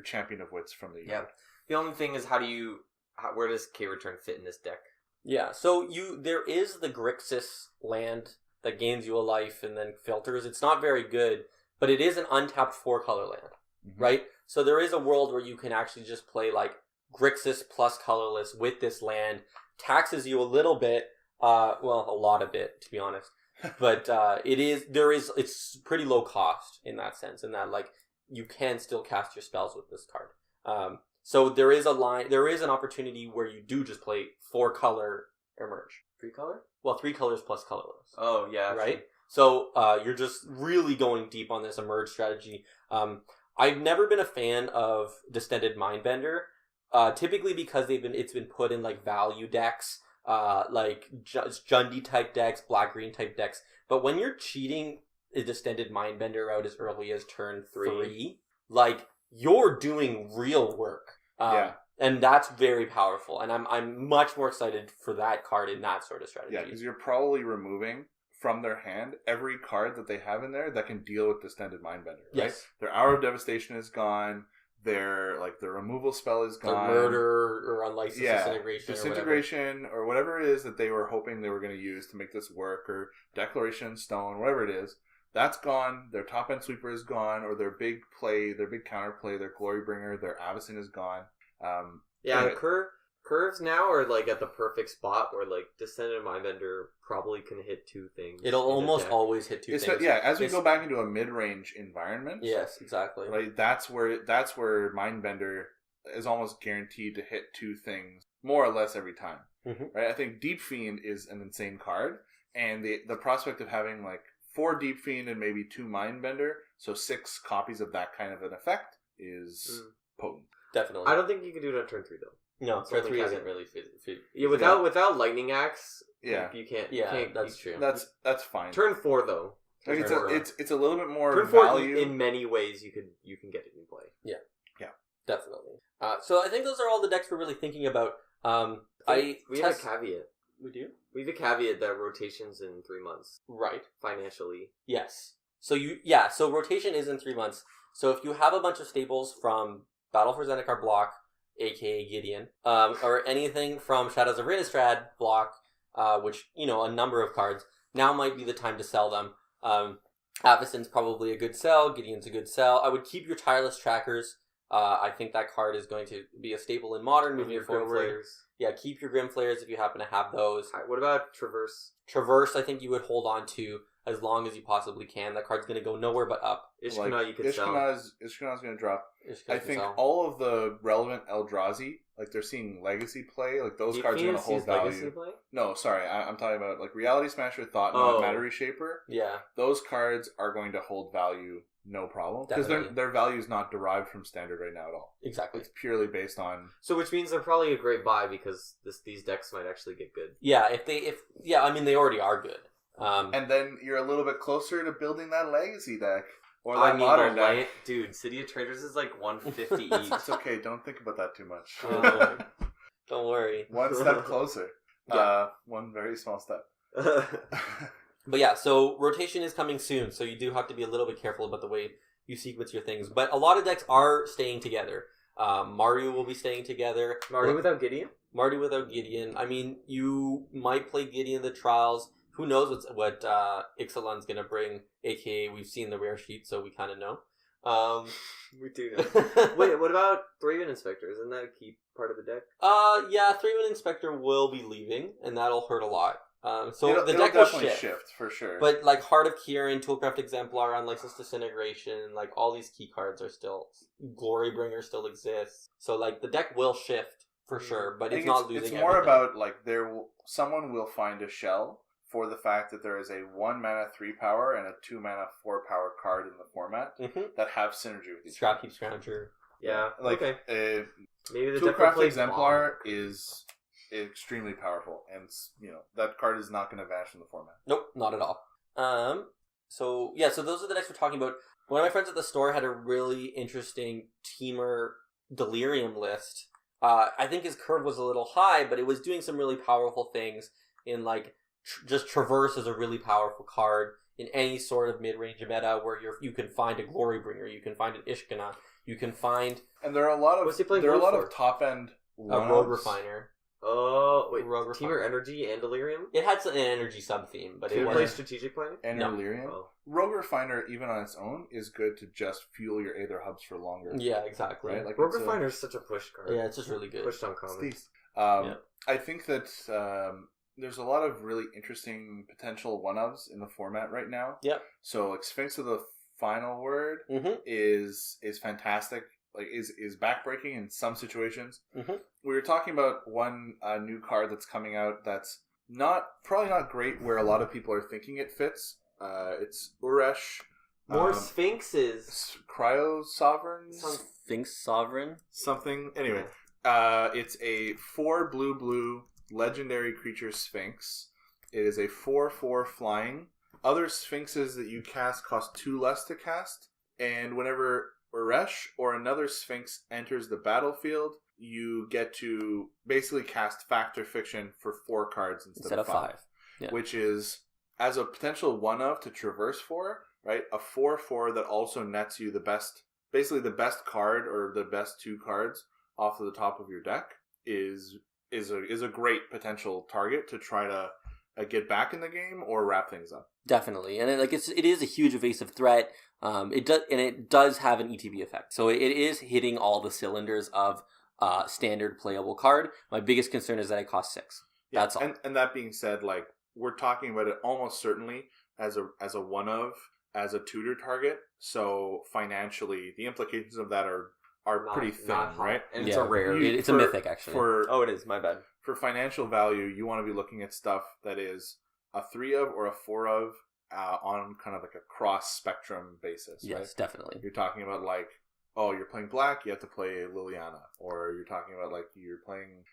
Champion of Wits from the yard. The only thing is, where does K-Return fit in this deck? Yeah, so there is the Grixis land that gains you a life and then filters. It's not very good, but it is an untapped 4-color land, right? So there is a world where you can actually just play like Grixis plus colorless with this land, taxes you a little bit, a lot of it, to be honest. But it's pretty low cost in that sense, in that like you can still cast your spells with this card. So there is an opportunity where you do just play 4-color Emerge. 3-color? Well, 3 colors plus colorless. Oh yeah, right. Sure. So you're just really going deep on this Emerge strategy. I've never been a fan of Distended Mindbender, typically because it's been put in like value decks. Like Jundi type decks, black-green type decks. But when you're cheating a Distended Mindbender out as early as turn 3, like, you're doing real work. And that's very powerful, and I'm much more excited for that card in that sort of strategy. Yeah, because you're probably removing from their hand every card that they have in there that can deal with Distended Mindbender. Right? Yes. Their Hour of Devastation is gone. Their removal spell is gone. The murder or unlicensed disintegration or whatever it is that they were hoping they were going to use to make this work, or Declaration Stone, whatever it is. That's gone. Their top end sweeper is gone, or their big play, their big counter play, their Glorybringer, their Avacyn is gone. Anyway. Curves now are like at the perfect spot where like Descendant Mindbender probably can hit two things. It'll almost always hit two things. As we go back into a mid-range environment. Yes, exactly. Right, that's where Mindbender is almost guaranteed to hit two things more or less every time. Mm-hmm. Right, I think Deep Fiend is an insane card, and the prospect of having like 4 Deep Fiend and maybe 2 Mindbender, so 6 copies of that kind of an effect is potent. Definitely. I don't think you can do it on turn 3 though. No, turn 3 isn't really Yeah, without Lightning Axe, yeah, you can't. Yeah, that's true. That's fine. Turn 4 though. Like it's a little bit more turn 4 value. in many ways. You can get it in play. Yeah, definitely. So I think those are all the decks we're really thinking about. We have a caveat. We do. We have a caveat that rotations in 3 months, Right. financially. Yes. So so rotation is in 3 months. So if you have a bunch of staples from Battle for Zendikar block, aka Gideon, or anything from Shadows of Innistrad block, which, a number of cards, now might be the time to sell them. Avacyn's probably a good sell, Gideon's a good sell. I would keep your Tireless Trackers. I think that card is going to be a staple in Modern moving forward. Yeah, keep your Grim Flayers if you happen to have those. Right, what about Traverse? Traverse, I think you would hold on to as long as you possibly can. That card's going to go nowhere but up. Ishkana you could sell. Ishkana's going to drop. I think all of the relevant Eldrazi, like they're seeing Legacy play, like those cards are going to hold value. Play? No, sorry, I'm talking about like Reality Smasher, Thought Knot, Matter Reshaper. Yeah. Those cards are going to hold value no problem. Because their value is not derived from Standard right now at all. Exactly. It's purely based on... So which means they're probably a great buy because these decks might actually get good. Yeah, they already are good. And then you're a little bit closer to building that Legacy deck. Or that Modern deck. Dude, City of Traders is like 150 each. It's okay, don't think about that too much. Don't worry. One step closer. Yeah. One very small step. But yeah, so rotation is coming soon, so you do have to be a little bit careful about the way you sequence your things. But a lot of decks are staying together. Mardu will be staying together. Mardu without Gideon? Mardu without Gideon. I mean, you might play Gideon the Trials. Who knows what Ixalan's going to bring, a.k.a. we've seen the rare sheet, so we kind of know. We do know. Wait, what about Thraven Inspector? Isn't that a key part of the deck? Yeah, Thraven Inspector will be leaving, and that'll hurt a lot. So the deck will definitely shift for sure. But like Heart of Kieran, Toolcraft Exemplar, Unlicensed Disintegration, like all these key cards are still... Glorybringer still exists. So like the deck will shift for sure, but it's not losing It's more everything. about like someone will find a shell for the fact that there is a 1 mana 3 power and a 2 mana 4 power card in the format that have synergy with each other. Scrapheap Scrounger. Yeah, like maybe the Toolcraft Exemplar is extremely powerful, and that card is not going to vanish from the format. Nope, not at all. So those are the decks we're talking about. One of my friends at the store had a really interesting Teamer Delirium list. I think his curve was a little high, but it was doing some really powerful things in like just Traverse is a really powerful card in any sort of mid-range meta where you can find a Glorybringer, you can find an Ishkana, you can find... And there are a lot of top-end... A Road Refiner. Oh, wait, Road Teamer Refiner. Energy and Delirium? It had an energy sub-theme, but Did it it play wasn't... Strategic Planning? And No. Delirium. Oh. Rogue Refiner, even on its own, is good to just fuel your Aether hubs for longer. Yeah, exactly. Right? Like Rogue Refiner is such a push card. Yeah, it's just really good. Pushed on common. I think that there's a lot of really interesting potential one-ofs in the format right now. Yep. So like Sphinx of the Final Word is fantastic. Like is backbreaking in some situations. We were talking about one new card that's coming out that's probably not great where a lot of people are thinking it fits. It's Uresh. More Sphinxes. Cryo Sovereign? Sphinx Sovereign? Something. Anyway, it's a 4 blue legendary creature Sphinx. It is a 4/4 flying. Other Sphinxes that you cast cost 2 less to cast. And whenever Uresh or another Sphinx enters the battlefield, you get to basically cast Fact or Fiction for 4 cards instead of 5. Yeah. Which is, as a potential one-of to traverse for, right? A 4/4 that also nets you the best card or the best 2 cards off of the top of your deck is a great potential target to try to get back in the game or wrap things up. Definitely, and it is a huge evasive threat. It does have an ETB effect, so it is hitting all the cylinders of standard playable card. My biggest concern is that it costs 6. Yeah, that's all. And that being said, like, we're talking about it almost certainly as a one-of, as a tutor target. So financially, the implications of that are pretty thin, right? And it's a rare. It's a mythic, actually. It is. My bad. For financial value, you want to be looking at stuff that is a 3-of or a 4-of on kind of like a cross-spectrum basis, yes, right? Definitely. You're talking about like, oh, you're playing black, you have to play Liliana. Or you're talking about like, you're playing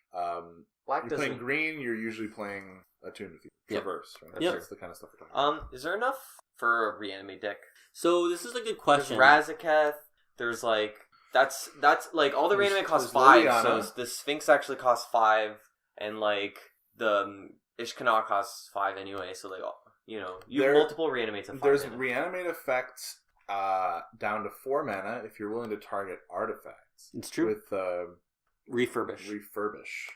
playing green, you're usually playing a Tune of Traverse, right? Yep. That's the kind of stuff we're talking about. Is there enough for a reanimate deck? So this is a good question. There's Razaketh, there's like... That's like all the reanimate costs 5, so the Sphinx actually costs 5, and like the Ishkanah costs 5 anyway. So like you have multiple reanimates of 5. There's reanimate effects down to 4 mana if you're willing to target artifacts. It's true. With refurbish.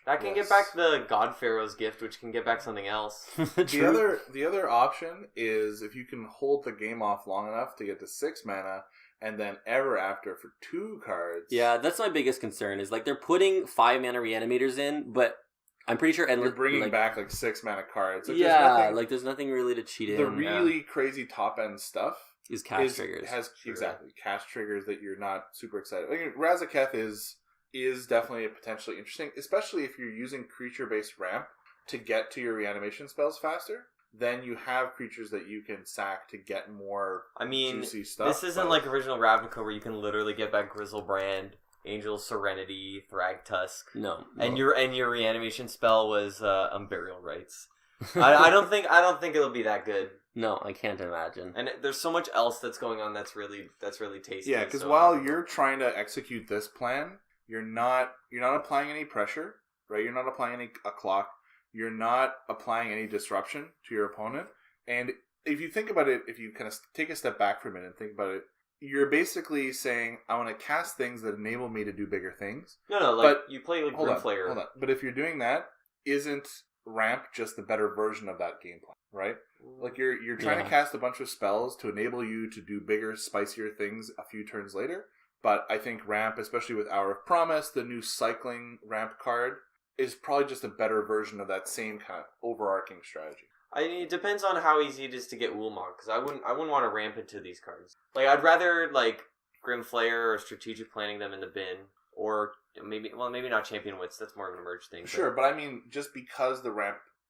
That can get back the God Pharaoh's gift, which can get back something else. The other option is if you can hold the game off long enough to get to 6 mana. And then Ever After for 2 cards. Yeah, that's my biggest concern. Is like they're putting 5 mana reanimators in, but I'm pretty sure they're bringing back like 6 mana cards. Like, there's nothing really to cheat in. The really crazy top end stuff is cast triggers. Exactly cast triggers that you're not super excited. Like Razaketh is definitely potentially interesting, especially if you're using creature based ramp to get to your reanimation spells faster. Then you have creatures that you can sack to get more juicy stuff. This isn't like original Ravnica where you can literally get back Grizzlebrand, Angel Serenity, Thragtusk. No. And your reanimation spell was Unburial Rites. I don't think it'll be that good. No, I can't imagine. And there's so much else that's going on that's really tasty. Yeah, because while you're trying to execute this plan, you're not applying any pressure, right? You're not applying a clock. You're not applying any disruption to your opponent. And if you think about it, if you kind of take a step back for a minute and think about it, you're basically saying, I want to cast things that enable me to do bigger things. No, but you play like Grimflayer. Hold on. But if you're doing that, isn't Ramp just the better version of that game plan, right? Like you're trying to cast a bunch of spells to enable you to do bigger, spicier things a few turns later. But I think Ramp, especially with Hour of Promise, the new cycling Ramp card, is probably just a better version of that same kind of overarching strategy. I mean, it depends on how easy it is to get Ulamog, because I wouldn't want to ramp into these cards. Like, I'd rather like Grimflayer or strategic planning them in the bin, or maybe not Champion Wits. That's more of an emerge thing. Sure, but I mean, just because the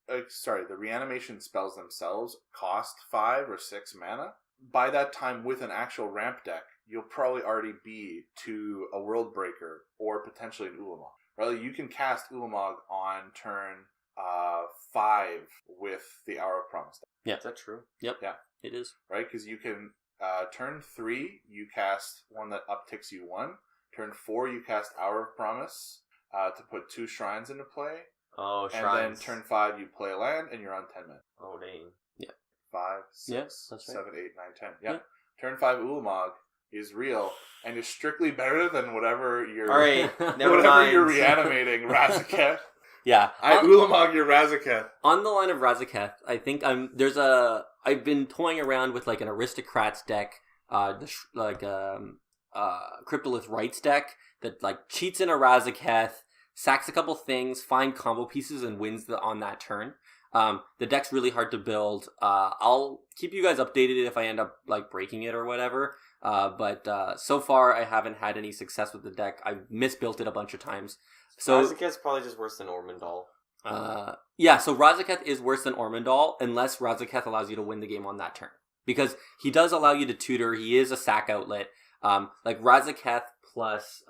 the reanimation spells themselves cost 5 or 6 mana, by that time with an actual ramp deck, you'll probably already be to a World Breaker or potentially an Ulamog. Right, you can cast Ulamog on turn 5 with the Hour of Promise deck. Yeah. Is that true? Yep. Yeah. It is. Right, because you can, turn 3, you cast one that upticks you 1. Turn 4, you cast Hour of Promise to put 2 shrines into play. Oh, shrines. And then turn 5, you play a land, and you're on 10 minutes. Oh, dang. Yeah. 5, 6, that's 7, right. 8, 9, 10. Yeah. Turn 5 Ulamog is real and is strictly better than whatever you're... All right, never mind. You're reanimating Razaketh. Yeah. Ulamog your Razaketh. On the line of Razaketh, I think I've been toying around with like an Aristocrats deck, Cryptolith Rights deck that like cheats in a Razaketh, sacks a couple things, find combo pieces, and wins on that turn. The deck's really hard to build. I'll keep you guys updated if I end up like breaking it or whatever. But so far I haven't had any success with the deck. I've misbuilt it a bunch of times. So Razaketh's probably just worse than Ormondal. Yeah, so Razaketh is worse than Ormondal unless Razaketh allows you to win the game on that turn. Because he does allow you to tutor, he is a sack outlet. Like Razaketh plus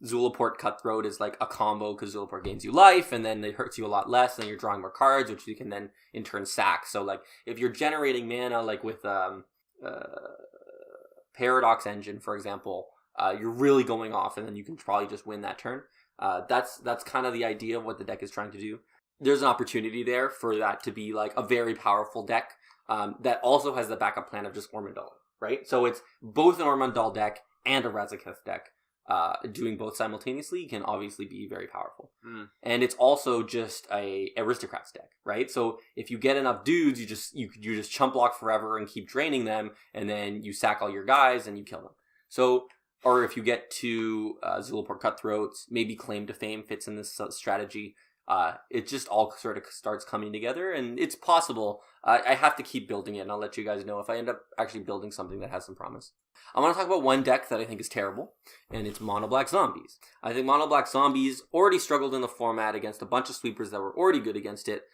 Zulaport Cutthroat is like a combo because Zulaport gains you life and then it hurts you a lot less and you're drawing more cards, which you can then in turn sack. So like if you're generating mana like with Paradox Engine, for example, you're really going off, and then you can probably just win that turn. That's kind of the idea of what the deck is trying to do. There's an opportunity there for that to be like a very powerful deck that also has the backup plan of just Ormondal, right? So it's both an Ormondal deck and a Razaketh deck. Doing both simultaneously can obviously be very powerful. And it's also just a aristocrats deck, right? So if you get enough dudes, you just chump block forever and keep draining them, and then you sack all your guys and you kill them. So, or if you get to Zulaport Cutthroats, maybe Claim to Fame fits in this strategy. It just all sort of starts coming together, and it's possible. I have to keep building it, and I'll let you guys know if I end up actually building something that has some promise. I want to talk about one deck that I think is terrible, and it's Mono Black Zombies. I think Mono Black Zombies already struggled in the format against a bunch of sweepers that were already good against it.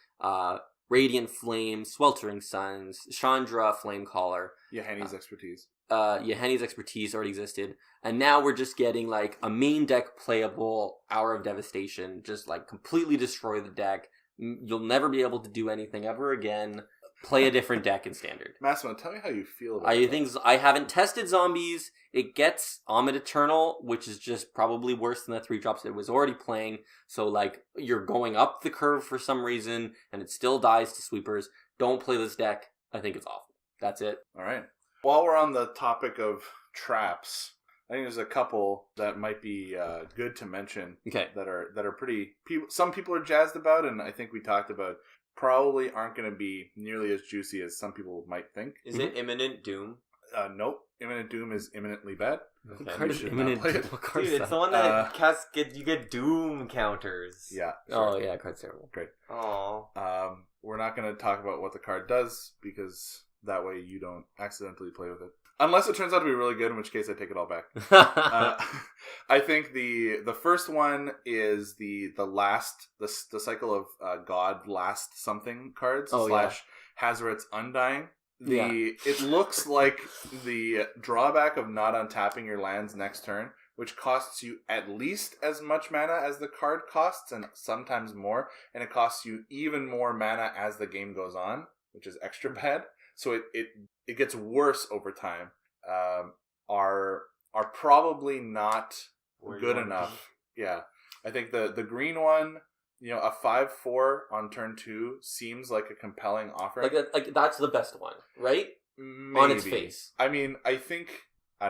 Radiant Flame, Sweltering Suns, Chandra, Flamecaller. Yahenni's Expertise. Yahenni's Expertise already existed. And now we're just getting like a main deck playable Hour of Devastation. Just like completely destroy the deck. You'll never be able to do anything ever again. Play a different deck in Standard. Massimo, tell me how you feel about that. I haven't tested Zombies. It gets Omid Eternal, which is just probably worse than the 3-drops it was already playing. So like you're going up the curve for some reason, and it still dies to sweepers. Don't play this deck. I think it's awful. That's it. All right. While we're on the topic of traps, I think there's a couple that might be good to mention. Okay. That are pretty. Some people are jazzed about, and I think we talked about probably aren't going to be nearly as juicy as some people might think. Is it Imminent Doom? Nope. Imminent Doom is imminently bad. Okay. What card is Imminent play Doom? it. What card Dude, is it's that? the one that you get Doom counters. Yeah. Oh yeah, card's terrible. Great. Aww. We're not going to talk about what the card does because that way you don't accidentally play with it. Unless it turns out to be really good, in which case I take it all back. I think the first one is the cycle of God Last Something cards / Hazoret's Undying. It looks like the drawback of not untapping your lands next turn, which costs you at least as much mana as the card costs, and sometimes more, and it costs you even more mana as the game goes on, which is extra bad. So it gets worse over time. Are probably not good enough. Yeah, I think the green one, a 5/4 on turn 2 seems like a compelling offer. Like that's the best one, right? Maybe. On its face. I mean, I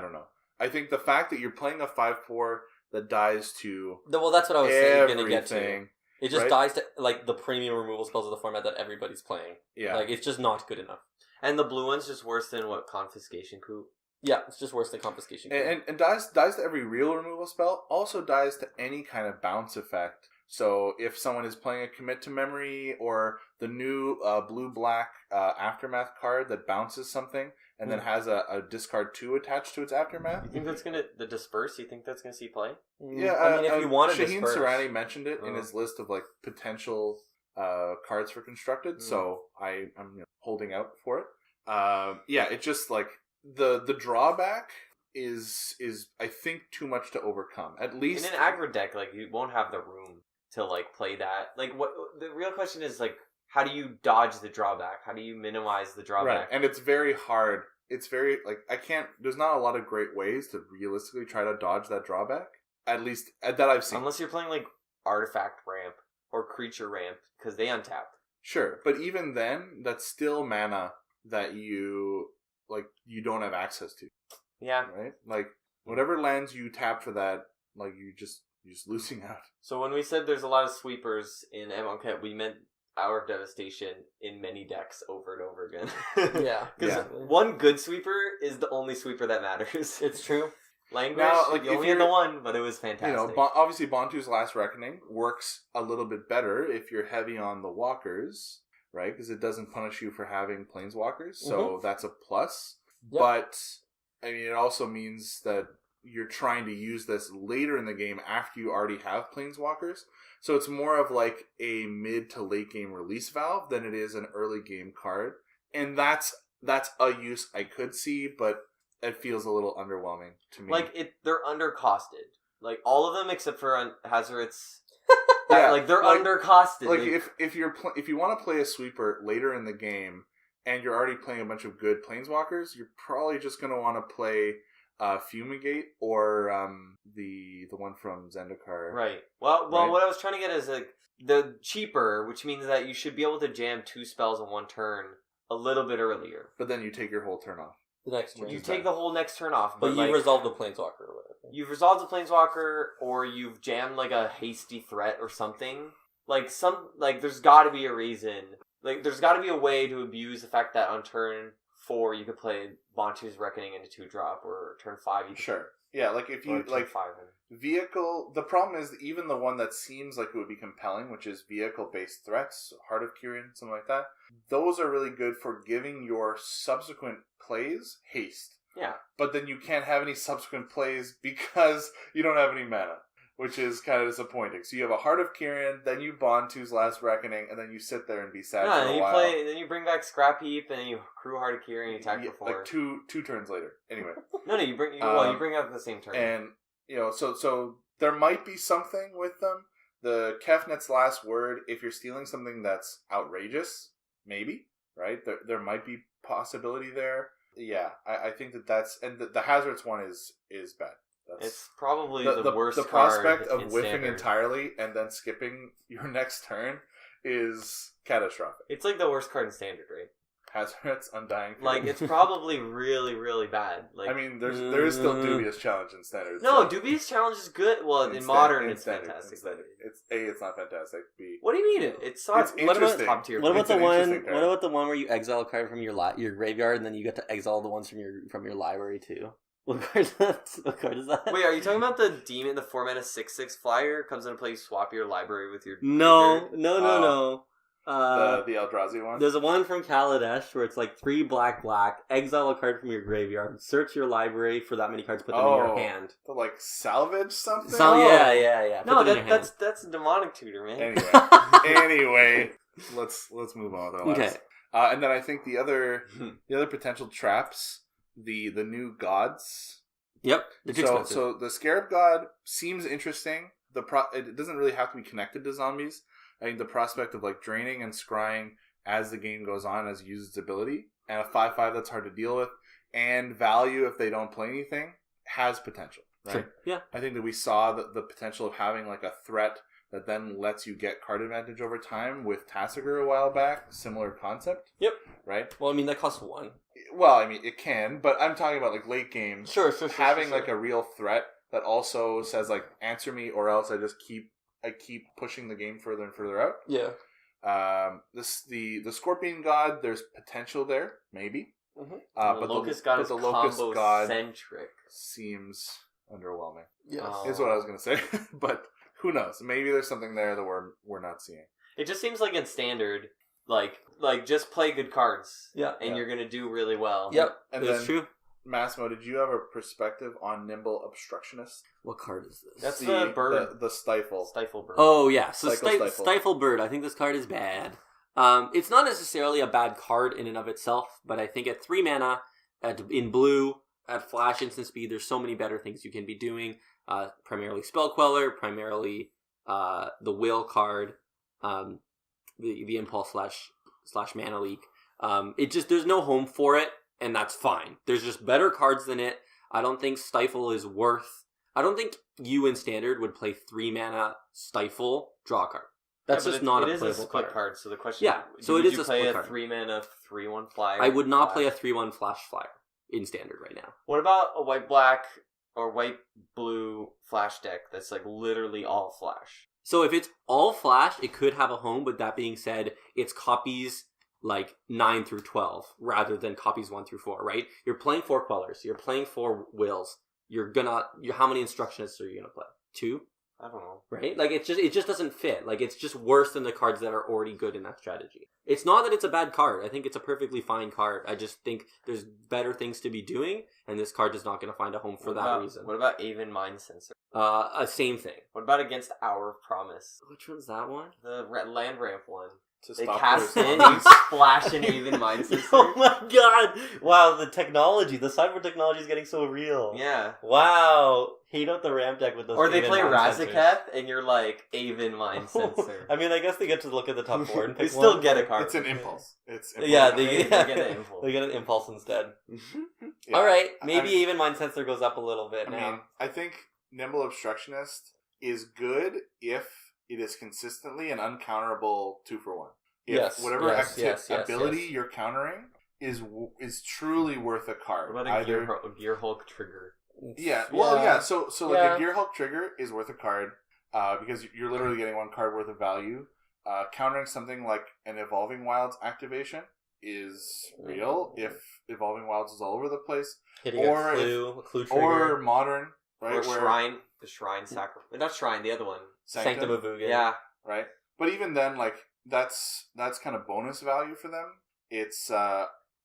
don't know. I think the fact that you're playing a 5/4 that dies to Well, that's what I was going to get to. It just dies to like the premium removal spells of the format that everybody's playing. Yeah, like it's just not good enough. And the blue one's just worse than Confiscation Coup. Yeah, it's just worse than Confiscation Coup. And dies to every real removal spell. Also dies to any kind of bounce effect. So if someone is playing a Commit to Memory or the new blue-black Aftermath card that bounces something and then has a discard 2 attached to its Aftermath. You think that's the Disperse? You think that's gonna see play? Yeah, I mean, if you want to Shaheen Disperse. Sarani mentioned it in his list of like potential cards for Constructed, so I'm holding out for it. It's just like the drawback is I think too much to overcome. At least in an aggro deck, like you won't have the room to like play that. Like what the real question is like, how do you dodge the drawback? How do you minimize the drawback? Right, and it's very hard. It's very like there's not a lot of great ways to realistically try to dodge that drawback. At least that I've seen. Unless you're playing like Artifact Ramp or Creature Ramp because they untap. Sure, but even then, that's still mana that you don't have access to. Yeah. Right? Like whatever lands you tap for that, like you're just losing out. So when we said there's a lot of sweepers in MLK, we meant Hour of Devastation in many decks over and over again. Yeah. Because one good sweeper is the only sweeper that matters. It's true. Language, now, like, you only had the one, but it was fantastic. Obviously Bantu's Last Reckoning works a little bit better if you're heavy on the walkers, right? Because it doesn't punish you for having planeswalkers, so that's a plus. Yep. But I mean, it also means that you're trying to use this later in the game after you already have planeswalkers. So it's more of like a mid to late game release valve than it is an early game card. And that's a use I could see, but it feels a little underwhelming to me. Like they're undercosted. Like all of them except for Hazoret's. Like they're undercosted. Like if you want to play a sweeper later in the game and you're already playing a bunch of good planeswalkers, you're probably just going to want to play Fumigate or the one from Zendikar. Right. Well, Right? what I was trying to get is like the cheaper, which means that you should be able to jam 2 spells in 1 turn a little bit earlier. But then you take your whole turn off. The next turn. You take the whole next turn off, but you resolve the Planeswalker or whatever. You've resolved the Planeswalker, or you've jammed like a hasty threat or something. There's got to be a reason. Like, there's got to be a way to abuse the fact that on turn 4 you could play Bontu's Reckoning into 2-drop, or turn 5 you could Sure. Yeah, like if you like 5 vehicle. The problem is that even the one that seems like it would be compelling, which is vehicle-based threats, Heart of Kyrian, something like that. Those are really good for giving your subsequent plays haste. Yeah. But then you can't have any subsequent plays because you don't have any mana, which is kind of disappointing. So you have a Heart of Kyrian, then you Bontu's Last Reckoning, and then you sit there and be sad for a while. Then you bring back Scrap Heap, and then you crew Heart of Kyrian, and you attack for 4. Like two turns later. Anyway. No, you bring out at the same turn. And, so there might be something with them. The Kefnet's Last Word, if you're stealing something that's outrageous, maybe, right? There might be possibility there. Yeah, I think that's... And the Hazards one is bad. It's probably the worst the card prospect of in whiffing Standard. entirely and then skipping your next turn is catastrophic. It's like the worst card in Standard, right? Hazards, Undying Fury. Like, it's probably really, really bad. Like, I mean, there is still Dubious Challenge in Standard. No, so Dubious Challenge is good. Well, in Standard- Modern, in it's Standard, fantastic. in Standard. It's not fantastic. B. What do you mean? It's interesting. top tier. What about It's the an one? interesting card. What about the one where you exile a card from your graveyard and then you get to exile the ones from your library too? What card is that? What card is that? Wait, are you talking about the demon, the 4-mana 6/6 flyer? Comes into play, you swap your library with your... No. The Eldrazi one? There's a one from Kaladesh where it's like 3 black, exile a card from your graveyard, search your library for that many cards, put them in your hand. To like salvage something? Yeah. No, Put them in your hand. that's a demonic tutor, man. Anyway, let's move on with our lives. Okay. And then I think the other potential traps, the new gods. Yep. It's expensive. So the Scarab God seems interesting. It doesn't really have to be connected to zombies. I think the prospect of like draining and scrying as the game goes on as it uses its ability, and a 5/5 that's hard to deal with, and value if they don't play anything, has potential. Right? Sure. Yeah. I think that we saw the potential of having like a threat that then lets you get card advantage over time with Tassiger a while back. Similar concept. Yep. Right? Well, I mean, that costs 1. Well, I mean, it can, but I'm talking about like late game. Sure. Having like a real threat that also says like, answer me or else I just keep pushing the game further and further out. Yeah. The Scorpion God, there's potential there, maybe. Mm-hmm. But Locust God is the Locust combo God centric. seems underwhelming. Yes. Is what I was gonna say. But who knows? Maybe there's something there that we're not seeing. It just seems like in Standard, like just play good cards. Yeah. And you're gonna do really well. Yep. And That's then, true. Massimo, did you have a perspective on Nimble Obstructionist? What card is this? That's the bird. The Stifle. Stifle bird. Oh, yeah. So Stifle. Stifle Bird. I think this card is bad. It's not necessarily a bad card in and of itself, but I think at 3 mana, in blue, at flash instant speed, there's so many better things you can be doing. Primarily Spell Queller, primarily the Will card, the Impulse slash Mana Leak. There's no home for it, and that's fine. There's just better cards than it. I don't think Stifle is worth... I don't think you in Standard would play 3 mana Stifle, draw a card. That's just not a playable split card. So the question is, so would it is you a play split a card. 3-mana 3/1 flyer? I would not play a 3/1 flash flyer in Standard right now. What about a white-black or white-blue flash deck that's like literally all flash? So if it's all flash, it could have a home, but that being said, it's copies like 9 through 12 rather than copies 1 through 4, right? You're playing 4 Quellers, you're playing 4 Wills. How many Instructionists are you gonna play? 2? I don't know. Right? Like, it just doesn't fit. Like, it's just worse than the cards that are already good in that strategy. It's not that it's a bad card. I think it's a perfectly fine card. I just think there's better things to be doing, and this card is not going to find a home for that reason. What about Aven Mind Sensor? Same thing. What about Against Hour of Promise? Which one's that one? The land ramp one. They stop cast those in, zombies. you splash an Aven Mind Sensor. Oh my god! Wow, the cyber technology is getting so real. Yeah. Wow. Hate out the ramp deck with those. Or they Aven play Mind Sensors. Razaketh, and you're like, Aven Mind Sensor. I mean, I guess they get to look at the top 4 and pick They still one. get a card. It's an impulse. Yeah, they get an impulse. They get an impulse instead. All right, maybe even Mind Sensor goes up a little bit now. I mean, I think Nimble Obstructionist is good if it is consistently an uncounterable 2-for-1. If whatever ability you're countering is truly worth a card. What about a Gear Hulk trigger? Yeah, well, yeah. So like a Gear Hulk trigger is worth a card because you're literally getting one card worth of value. Countering something like an Evolving Wilds activation is real if Evolving Wilds is all over the place. Hitting a clue trigger. Or Modern, right? Or Shrine. The Shrine sacrifice. Not Shrine, the other one. Sanctum of Ugin. Yeah. Right? But even then, like, that's kind of bonus value for them. It's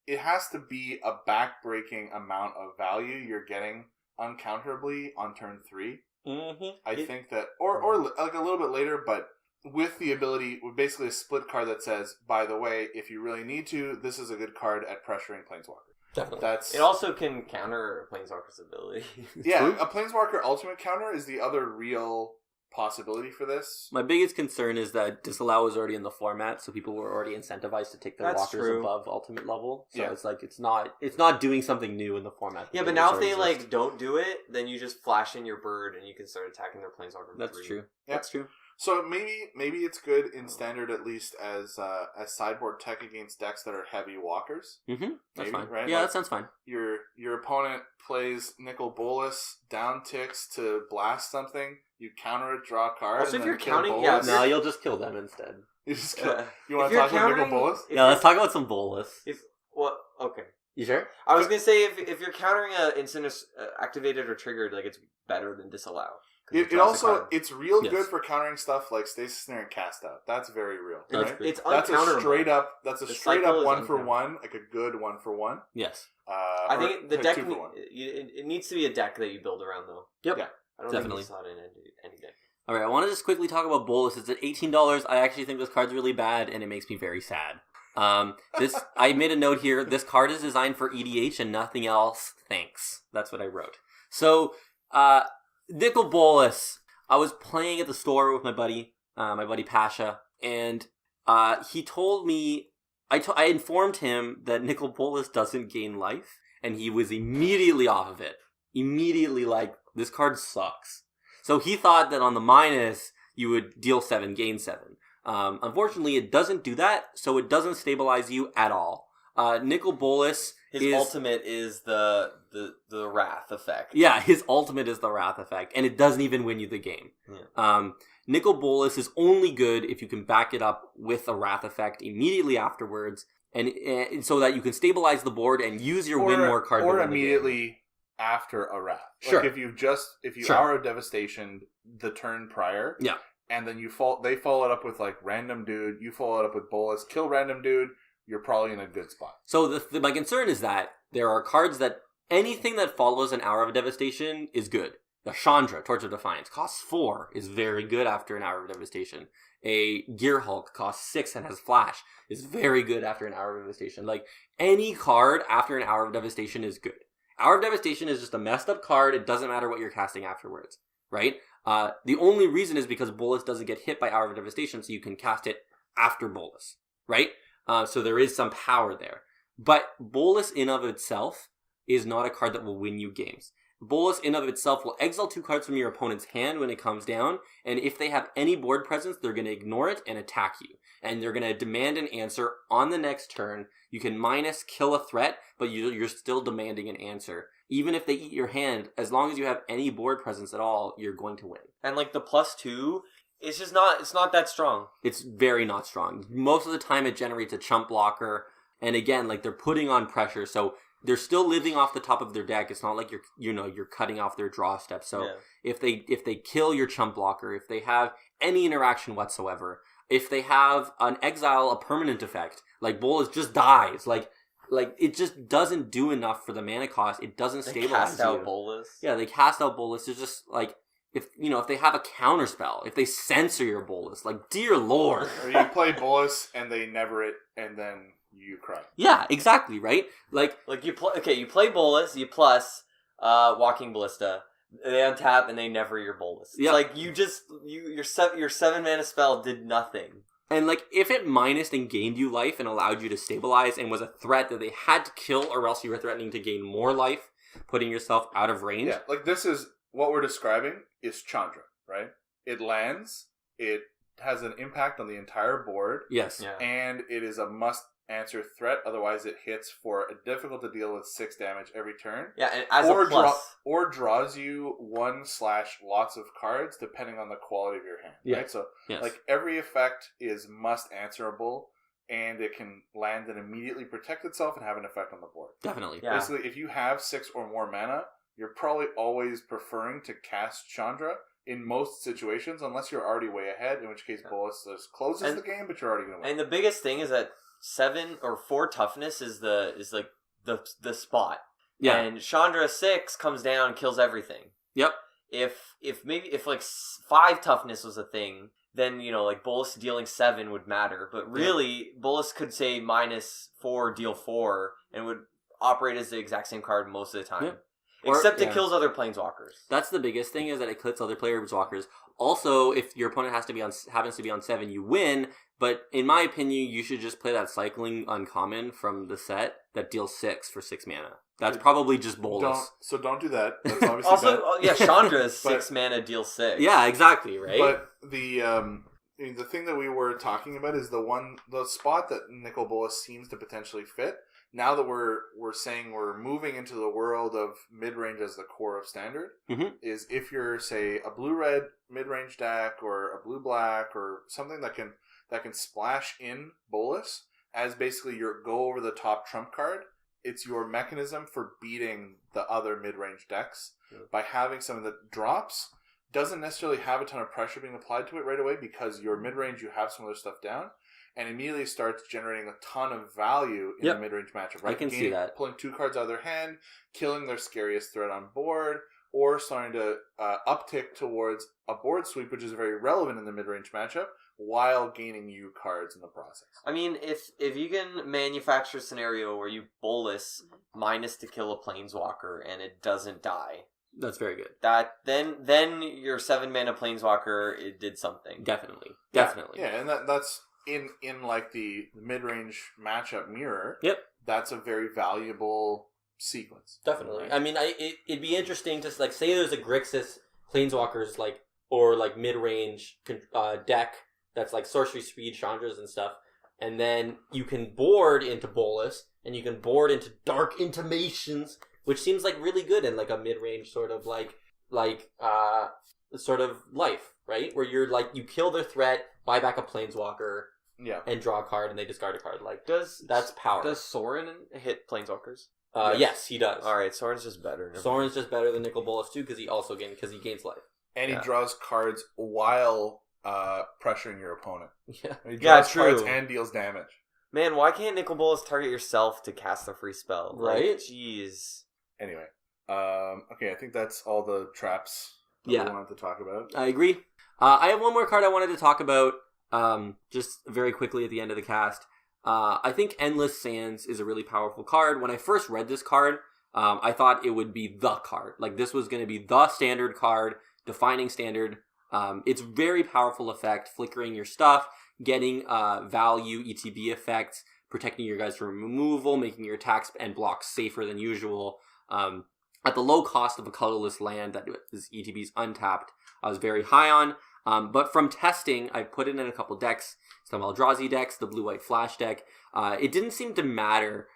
it has to be a back-breaking amount of value you're getting uncounterably on turn 3. Mm-hmm. I think that, or like a little bit later, but with the ability, with basically a split card that says, by the way, if you really need to, this is a good card at pressuring Planeswalker. Definitely. It also can counter a Planeswalker's ability. Yeah, a Planeswalker ultimate counter is the other real possibility for this. My biggest concern is that Disallow is already in the format, so people were already incentivized to take their walkers above ultimate level. So it's like it's not doing something new in the format. Yeah, but now if they like don't do it, then you just flash in your bird and you can start attacking their Planeswalker. That's true. Yeah. That's true. So maybe it's good in Standard at least as sideboard tech against decks that are heavy walkers. Mm-hmm. That's fine. Right? Yeah, like that sounds fine. Your opponent plays Nicol Bolas, down ticks to blast something. You counter it, draw a card. Also, and if you're kill counting, Bolas. No, you'll just kill them instead. You just kill. You want to talk about Nicol Bolas? Yeah, let's talk about some Bolas. Okay. You sure? I was gonna say if you're countering a instant activated or triggered, like it's better than Disallow. It's real good for countering stuff like Stasis Snare and Cast Out. That's very real. Right? It's that's uncounterable. That's a straight up 1-for-1, like a good 1-for-1. Yes. I think the deck it needs to be a deck that you build around though. Yep. Yeah. I don't think it's not in any deck. All right, I want to just quickly talk about Bolas. It's at $18. I actually think this card's really bad, and it makes me very sad. I made a note here. This card is designed for EDH and nothing else. Thanks. That's what I wrote. So, Nicol Bolas. I was playing at the store with my buddy Pasha, and he told me, I informed him that Nicol Bolas doesn't gain life, and he was immediately off of it. Immediately like, this card sucks. So he thought that on the minus, you would deal 7, gain 7. Unfortunately, it doesn't do that, so it doesn't stabilize you at all. Nicol Bolas His ultimate is the Wrath effect. Yeah, his ultimate is the Wrath effect, and it doesn't even win you the game. Yeah. Nicol Bolas is only good if you can back it up with a Wrath effect immediately afterwards, and so that you can stabilize the board and use your win more card. Or immediately after a Wrath. Sure. Like if you Hour of Devastation the turn prior. Yeah. And then they follow it up with like Random Dude, you follow it up with Bolas, kill Random Dude, you're probably in a good spot. So my concern is that there are cards that anything that follows an Hour of Devastation is good. The Chandra, Torch of Defiance, costs 4, is very good after an Hour of Devastation. A Gear Hulk costs 6 and has Flash, is very good after an Hour of Devastation. Like, any card after an Hour of Devastation is good. Hour of Devastation is just a messed up card. It doesn't matter what you're casting afterwards, right? The only reason is because Bolas doesn't get hit by Hour of Devastation, so you can cast it after Bolas, right? So there is some power there. But Bolas in of itself is not a card that will win you games. Bolas in of itself will exile 2 cards from your opponent's hand when it comes down, and if they have any board presence, they're going to ignore it and attack you. And they're going to demand an answer on the next turn. You can minus kill a threat, but you're still demanding an answer. Even if they eat your hand, as long as you have any board presence at all, you're going to win. And like the +2, it's just it's not that strong. It's very not strong. Most of the time it generates a chump blocker, and again, like they're putting on pressure, so they're still living off the top of their deck. It's not like you're cutting off their draw step. So if they kill your chump blocker, if they have any interaction whatsoever, if they have an exile, a permanent effect, like Bolas just dies, like it just doesn't do enough for the mana cost. It doesn't stabilize you. They cast out Bolas. Yeah, they cast out Bolas. It's just like if they have a counter spell, if they censor your Bolas, like dear lord. Or you play Bolas and they never it, and then you cry. Yeah, exactly, right? Like you play Bolas, you plus Walking Ballista. They untap and they never your Bolas. It's like your 7 mana spell did nothing. And, like, if it minused and gained you life and allowed you to stabilize and was a threat that they had to kill or else you were threatening to gain more life, putting yourself out of range. Yeah, like, this is what we're describing is Chandra, right? It lands, it has an impact on the entire board. Yes. Yeah. And it is a must-answer threat, otherwise it hits for a difficult to deal with 6 damage every turn. Yeah, and as a plus. Or draws you 1/lots of cards, depending on the quality of your hand. Yeah. Right? So, Yes. like, every effect is must-answerable, and it can land and immediately protect itself and have an effect on the board. Definitely. Yeah. Basically, if you have 6 or more mana, you're probably always preferring to cast Chandra in most situations, unless you're already way ahead, in which case Bolas just closes the game, but you're already going to win. And the biggest thing is that 7 or 4 toughness is like the spot. Yeah. And Chandra 6 comes down and kills everything. Yep. If like 5 toughness was a thing, then, you know, like Bolas dealing 7 would matter. But really, Bolas could say -4, deal 4, and would operate as the exact same card most of the time. Yeah. Except it kills other planeswalkers. That's the biggest thing, is that it kills other planeswalkers. Also, if your opponent happens to be on 7, you win. But in my opinion, you should just play that cycling uncommon from the set that deals 6 for 6 mana. That's probably just Bolas. Don't do that. That's obviously Also, bad. yeah, Chandra is 6 mana, deal 6. Yeah, exactly, right? But the thing that we were talking about is the spot that Nicol Bolas seems to potentially fit. Now that we're saying we're moving into the world of mid-range as the core of Standard, is if you're, say, a blue-red mid-range deck or a blue-black or something that can splash in Bolas as basically your go-over-the-top trump card, it's your mechanism for beating the other mid-range decks by having something that drops, doesn't necessarily have a ton of pressure being applied to it right away because your mid-range, you have some other stuff down, and immediately starts generating a ton of value in the mid-range matchup. Right? I can see that. Pulling 2 cards out of their hand, killing their scariest threat on board, or starting to uptick towards a board sweep, which is very relevant in the mid-range matchup, while gaining you cards in the process. I mean, if you can manufacture a scenario where you Bolas -, to kill a planeswalker and it doesn't die, that's very good. That then your 7 mana planeswalker, it did something. Definitely. Yeah, and that's in like the mid-range matchup mirror. Yep. That's a very valuable sequence. Definitely. Right? I mean, it'd be interesting to, like, say there's a Grixis Planeswalkers, like, or like mid-range deck that's like sorcery speed, Chandras and stuff, and then you can board into Bolas and you can board into Dark Intimations, which seems like really good in like a mid-range sort of sort of life, right? Where you're like, you kill their threat, buy back a Planeswalker, and draw a card, and they discard a card. Like, that's power. Does Sorin hit planeswalkers? Yes, he does. All right, Sorin's just better. Sorin's just better than Nicol Bolas too, because he gains life. And he draws cards while pressuring your opponent. Yeah, he draws cards true. and deals damage. Man, why can't Nicol Bolas target yourself to cast a free spell? Right? Like, jeez. Anyway, okay, I think that's all the traps we wanted to talk about. I agree. I have one more card I wanted to talk about, just very quickly at the end of the cast. I think Endless Sands is a really powerful card. When I first read this card, I thought it would be the card. Like, this was going to be the standard card, defining standard. It's very powerful effect, flickering your stuff, getting value, ETB effects, protecting your guys from removal, making your attacks and blocks safer than usual. At the low cost of a colorless land that is ETB's untapped, I was very high on. But from testing, I put it in a couple decks, some Eldrazi decks, the blue-white flash deck. It didn't seem to matter.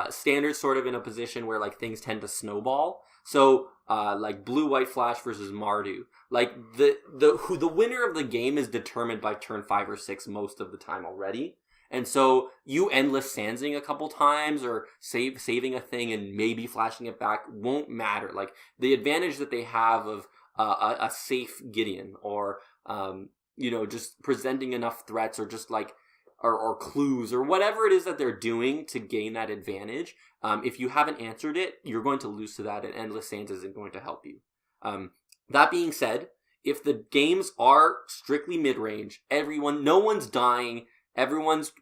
Standard's sort of in a position where like things tend to snowball. So like blue-white flash versus Mardu. Like the winner of the game is determined by turn 5 or 6 most of the time already. And so you endless sandsing a couple times or saving a thing and maybe flashing it back won't matter. Like the advantage that they have of a safe Gideon or just presenting enough threats or just like or clues or whatever it is that they're doing to gain that advantage. If you haven't answered it, you're going to lose to that, and Endless Sands isn't going to help you. That being said, if the games are strictly mid-range, no one's dying, everyone's 2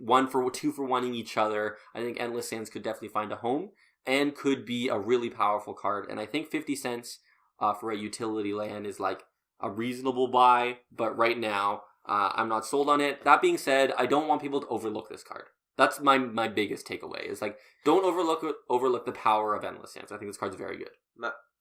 for 1ing each other, I think Endless Sands could definitely find a home and could be a really powerful card. And I think 50 cents for a utility land is like a reasonable buy, but right now I'm not sold on it. That being said, I don't want people to overlook this card. That's my biggest takeaway. Is like, don't overlook the power of Endless Sands. I think this card's very good.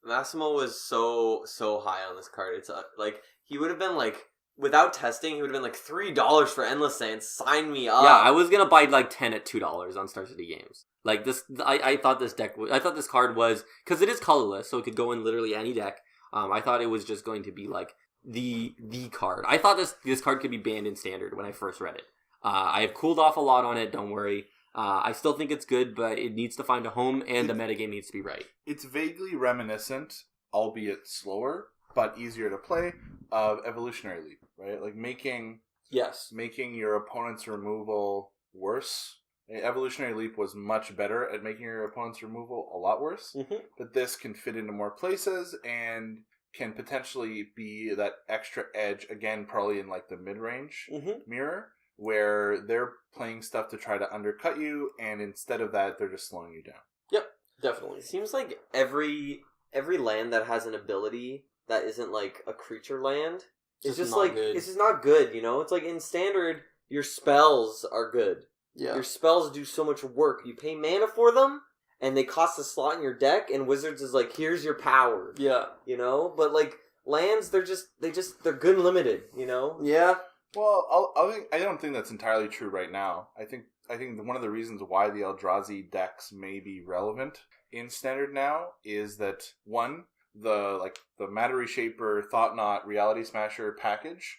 Massimo was so high on this card. It's like he would have been like, without testing, he would have been like $3 for Endless Sands. Sign me up. Yeah, I was gonna buy like 10 at $2 on Star City Games. Like this, I thought this card was, because it is colorless, so it could go in literally any deck. I thought it was just going to be like the card. I thought this card could be banned in Standard when I first read it. I have cooled off a lot on it. Don't worry. I still think it's good, but it needs to find a home, and the metagame needs to be right. It's vaguely reminiscent, albeit slower, but easier to play, of Evolutionary Leap, right? Like making your opponent's removal worse. Evolutionary Leap was much better at making your opponent's removal a lot worse, but this can fit into more places and can potentially be that extra edge, again, probably in like the mid-range mirror, where they're playing stuff to try to undercut you, and instead of that, they're just slowing you down. Yep, definitely. It seems like every land that has an ability that isn't like a creature land is just like good. It's just not good, you know? It's like in Standard, your spells are good. Yeah. Your spells do so much work. You pay mana for them, and they cost a slot in your deck, and Wizards is like, here's your power. Yeah. You know? But like lands, they're good and limited, you know? Yeah. Well, I don't think that's entirely true right now. I think one of the reasons why the Eldrazi decks may be relevant in Standard now is that, one, the Matter Reshaper, Thought Knot, Reality Smasher package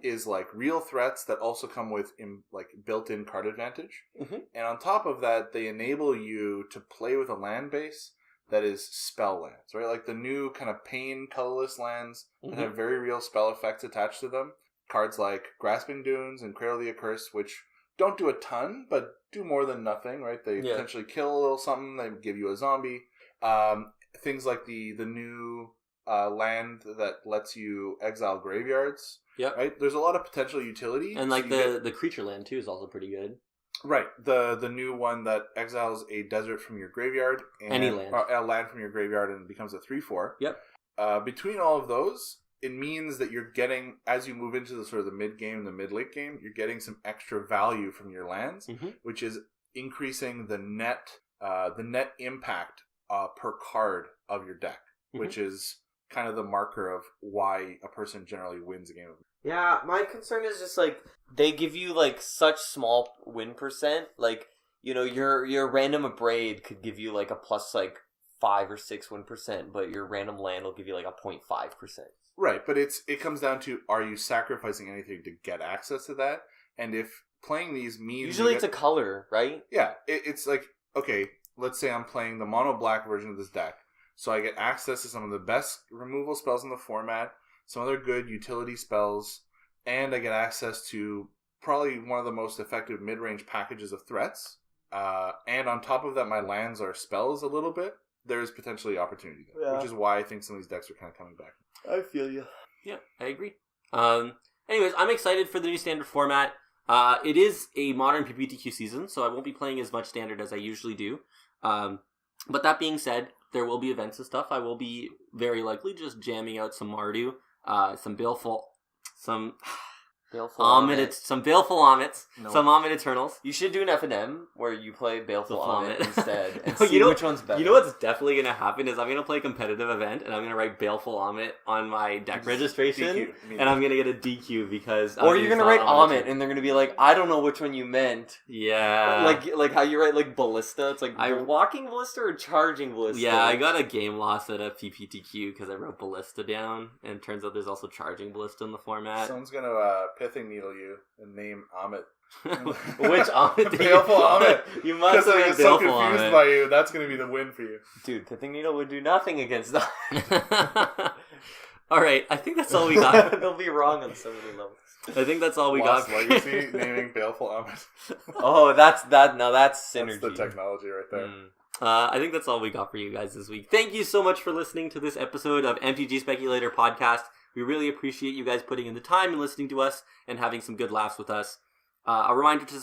is like real threats that also come with like built-in card advantage. And on top of that, they enable you to play with a land base that is spell lands, right? Like the new kind of pain colorless lands that have very real spell effects attached to them. Cards like Grasping Dunes and Cradle the Accursed, which don't do a ton, but do more than nothing, right? They potentially kill a little something, they give you a zombie. Things like the new land that lets you exile graveyards. Yep. Right? There's a lot of potential utility. And like the creature land too is also pretty good. Right. The new one that exiles a desert from your graveyard. And, any land. A land from your graveyard and becomes a 3/4. Yep. Between all of those, it means that you're getting, as you move into the sort of the mid-game, the mid-late game, you're getting some extra value from your lands, which is increasing the net impact per card of your deck, which is kind of the marker of why a person generally wins a game of. Yeah, my concern is just like they give you like such small win percent. Like, you know, your random Abrade could give you like a plus like 5 or 6 win percent, but your random land will give you like a 0.5%. Right, but it comes down to, are you sacrificing anything to get access to that? And if playing these means... Usually it's a color, right? Yeah, it's like, okay, let's say I'm playing the mono black version of this deck, so I get access to some of the best removal spells in the format, some other good utility spells, and I get access to probably one of the most effective mid-range packages of threats. And on top of that, my lands are spells a little bit. There's potentially opportunity there, which is why I think some of these decks are kind of coming back. I feel you. Yeah, I agree. Anyways, I'm excited for the new Standard format. It is a modern PPTQ season, so I won't be playing as much Standard as I usually do. But that being said, there will be events and stuff. I will be very likely just jamming out some Mardu, some Baleful, some Omid, some Baleful Omits, some Omid Eternals. You should do an F&M where you play Baleful Omid instead and no, see which one's better. You know what's definitely going to happen is I'm going to play a competitive event and I'm going to write Baleful Omid on my deck registration and I'm going to get a DQ because... Or you're going to write Omid and they're going to be like, I don't know which one you meant. Yeah. Like how you write like Ballista. It's like walking Ballista or charging Ballista. Yeah, I got a game loss at a PPTQ because I wrote Ballista down and it turns out there's also charging Ballista in the format. Someone's going to pithing needle you and name Amit. Which Amit? Baleful Amit. You must have been so Baleful confused Amit. by you. That's going to be the win for you. Dude, Pithing Needle would do nothing against that. Alright, I think that's all we got. They'll be wrong on so many levels. I think that's all we Lost got. Legacy naming Baleful Amit. Oh, that's synergy. That's the technology right there. I think that's all we got for you guys this week. Thank you so much for listening to this episode of MTG Speculator Podcast. We really appreciate you guys putting in the time and listening to us and having some good laughs with us. A reminder to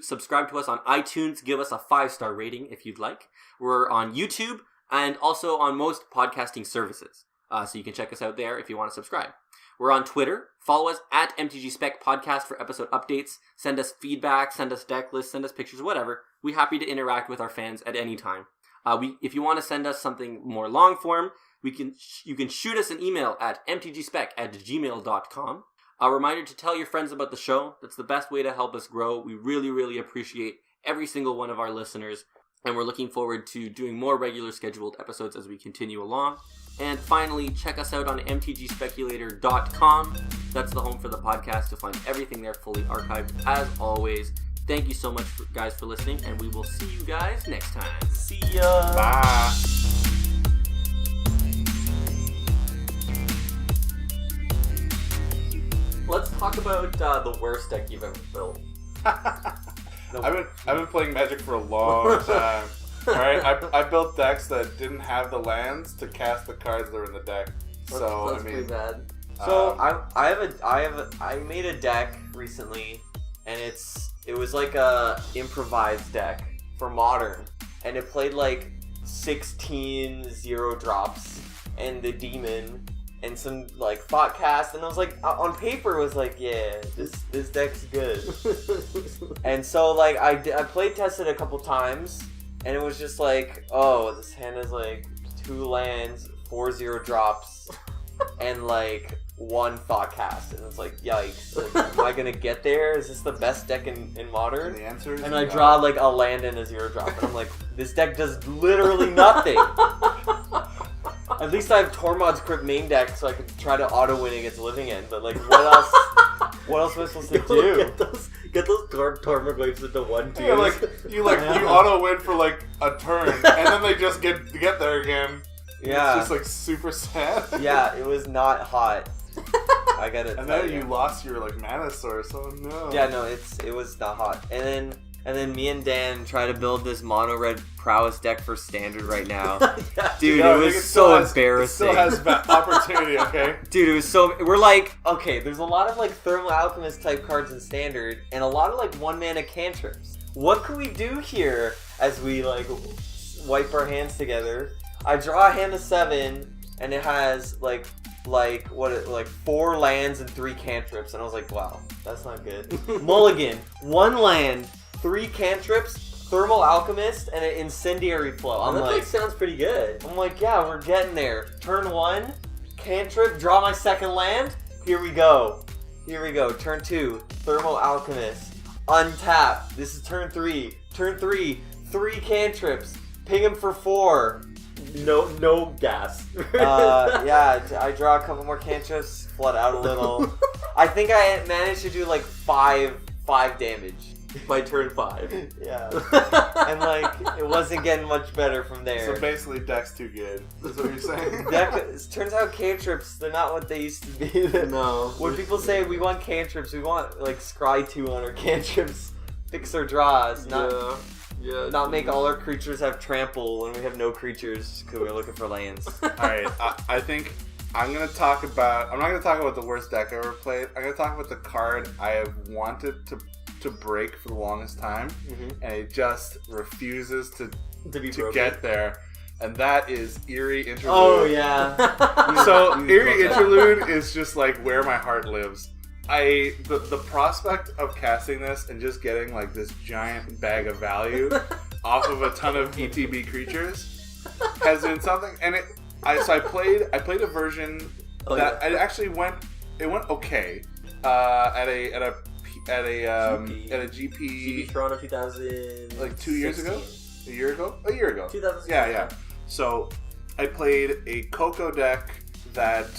subscribe to us on iTunes. Give us a 5-star rating if you'd like. We're on YouTube and also on most podcasting services. So you can check us out there if you want to subscribe. We're on Twitter. Follow us at MTG Spec Podcast for episode updates. Send us feedback, send us deck lists, send us pictures, whatever. We're happy to interact with our fans at any time. If you want to send us something more long form, you can shoot us an email at mtgspec@gmail.com. A reminder to tell your friends about the show. That's the best way to help us grow. We really, really appreciate every single one of our listeners, and we're looking forward to doing more regular scheduled episodes as we continue along. And finally, check us out on mtgspeculator.com. That's the home for the podcast. You'll find everything there fully archived. As always, thank you so much, guys, for listening, and we will see you guys next time. See ya. Bye. Let's talk about the worst deck you've ever built. I've been playing Magic for a long time. All right, I built decks that didn't have the lands to cast the cards that are in the deck. So that's pretty bad. So I made a deck recently, and it was like a improvised deck for Modern, and it played like 16 0-drops and the demon and some like thought cast, and I was like, on paper it was like, yeah, this deck's good. And so like I played tested a couple times, and it was just like, oh, this hand has like 2 lands, 4 0-drops, and like 1 thought cast, and it's like, yikes, like, am I gonna get there? Is this the best deck in Modern? And the answer is and I draw like a land and a 0-drop, and I'm like, this deck does literally nothing. At least I have Tormod's Crypt main deck, so I can try to auto win against Living End. But like, what else? What else am I supposed to do? Get those Tormod waves into 1-2. Yeah, you auto win for like a turn, and then they just get there again. Yeah, it's just like super sad. Yeah, it was not hot. I gotta. And then you lost your like mana source. Oh no. Yeah, no, it was not hot. And then me and Dan try to build this mono red prowess deck for standard right now. Dude, it was so embarrassing. It still has opportunity, okay? Dude, it was so. We're like, okay, there's a lot of like Thermal Alchemist type cards in standard, and a lot of like 1-mana cantrips. What can we do here as we like wipe our hands together? I draw a hand of 7, and it has like 4 lands and 3 cantrips, and I was like, wow, that's not good. Mulligan, 1 land, 3 cantrips, Thermal Alchemist, and an Incendiary Flow. That sounds pretty good. I'm like, yeah, we're getting there. Turn 1, cantrip, draw my second land. Here we go. Turn 2, Thermal Alchemist, untap. This is turn 3. Turn 3, 3 cantrips, ping him for 4. No gas. Yeah, I draw a couple more cantrips, flood out a little. I think I managed to do like 5 damage. By turn 5. Yeah. And like, it wasn't getting much better from there. So basically, deck's too good. That's what you're saying? It turns out cantrips, they're not what they used to be. No. When people say we want cantrips, we want like Scry 2 on our cantrips. Fix our draws, not make all our creatures have trample when we have no creatures because we're looking for lands. Alright, I think I'm not going to talk about the worst deck I ever played. I'm going to talk about the card I have wanted to break for the longest time, and it just refuses to get there, and that is Eerie Interlude. Oh yeah. So Eerie Interlude is just like where my heart lives. The prospect of casting this and just getting like this giant bag of value off of a ton of ETB creatures has been something, and I played a version that it actually went okay at a GP Toronto 2000, like 2 years ago, a year ago. 2016. Yeah. So I played a Coco deck that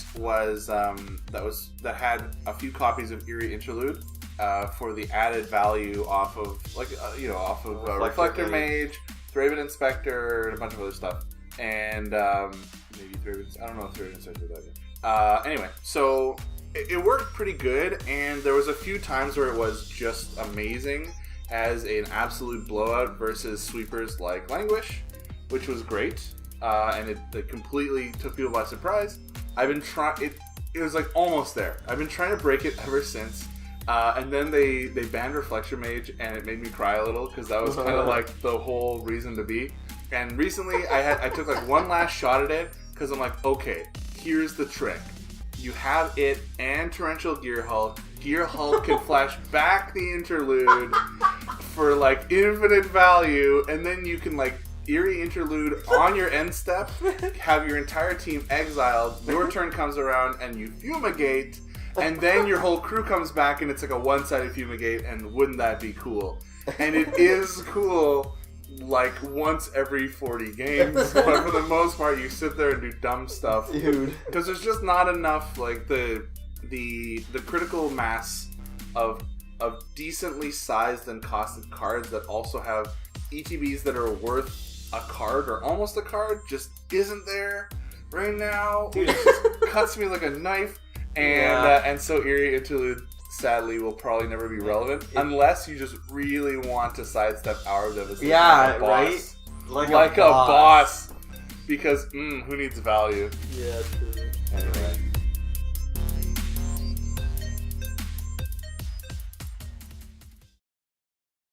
had a few copies of Eerie Interlude for the added value off of Reflector Mage, Thraben Inspector, and a bunch of other stuff, and maybe Thraben. I don't know if Thraben Inspector did that yet. Anyway, so. It worked pretty good, and there was a few times where it was just amazing as an absolute blowout versus sweepers like Languish, which was great, and it completely took people by surprise. I've been trying. It was like almost there. I've been trying to break it ever since, and then they banned Reflection Mage, and it made me cry a little because that was kind of like the whole reason to be. And recently, I took like one last shot at it because I'm like, okay. here's the trick. You have it and Torrential Gear Hulk. Gear Hulk can flash back the interlude for like infinite value, and then you can like Eerie Interlude on your end step, have your entire team exiled, your turn comes around and you fumigate, and then your whole crew comes back and it's like a one-sided fumigate, and wouldn't that be cool? And it is cool like once every 40 games, but for the most part you sit there and do dumb stuff. Dude. Because there's just not enough like the critical mass of decently sized and costed cards that also have ETBs that are worth a card or almost a card just isn't there right now. Dude. It just cuts me like a knife, and so Eerie Interlude sadly will probably never be relevant unless you just really want to sidestep our devastation. Yeah, like a boss. right? Like a boss. Because who needs value? Yeah, true. Anyway.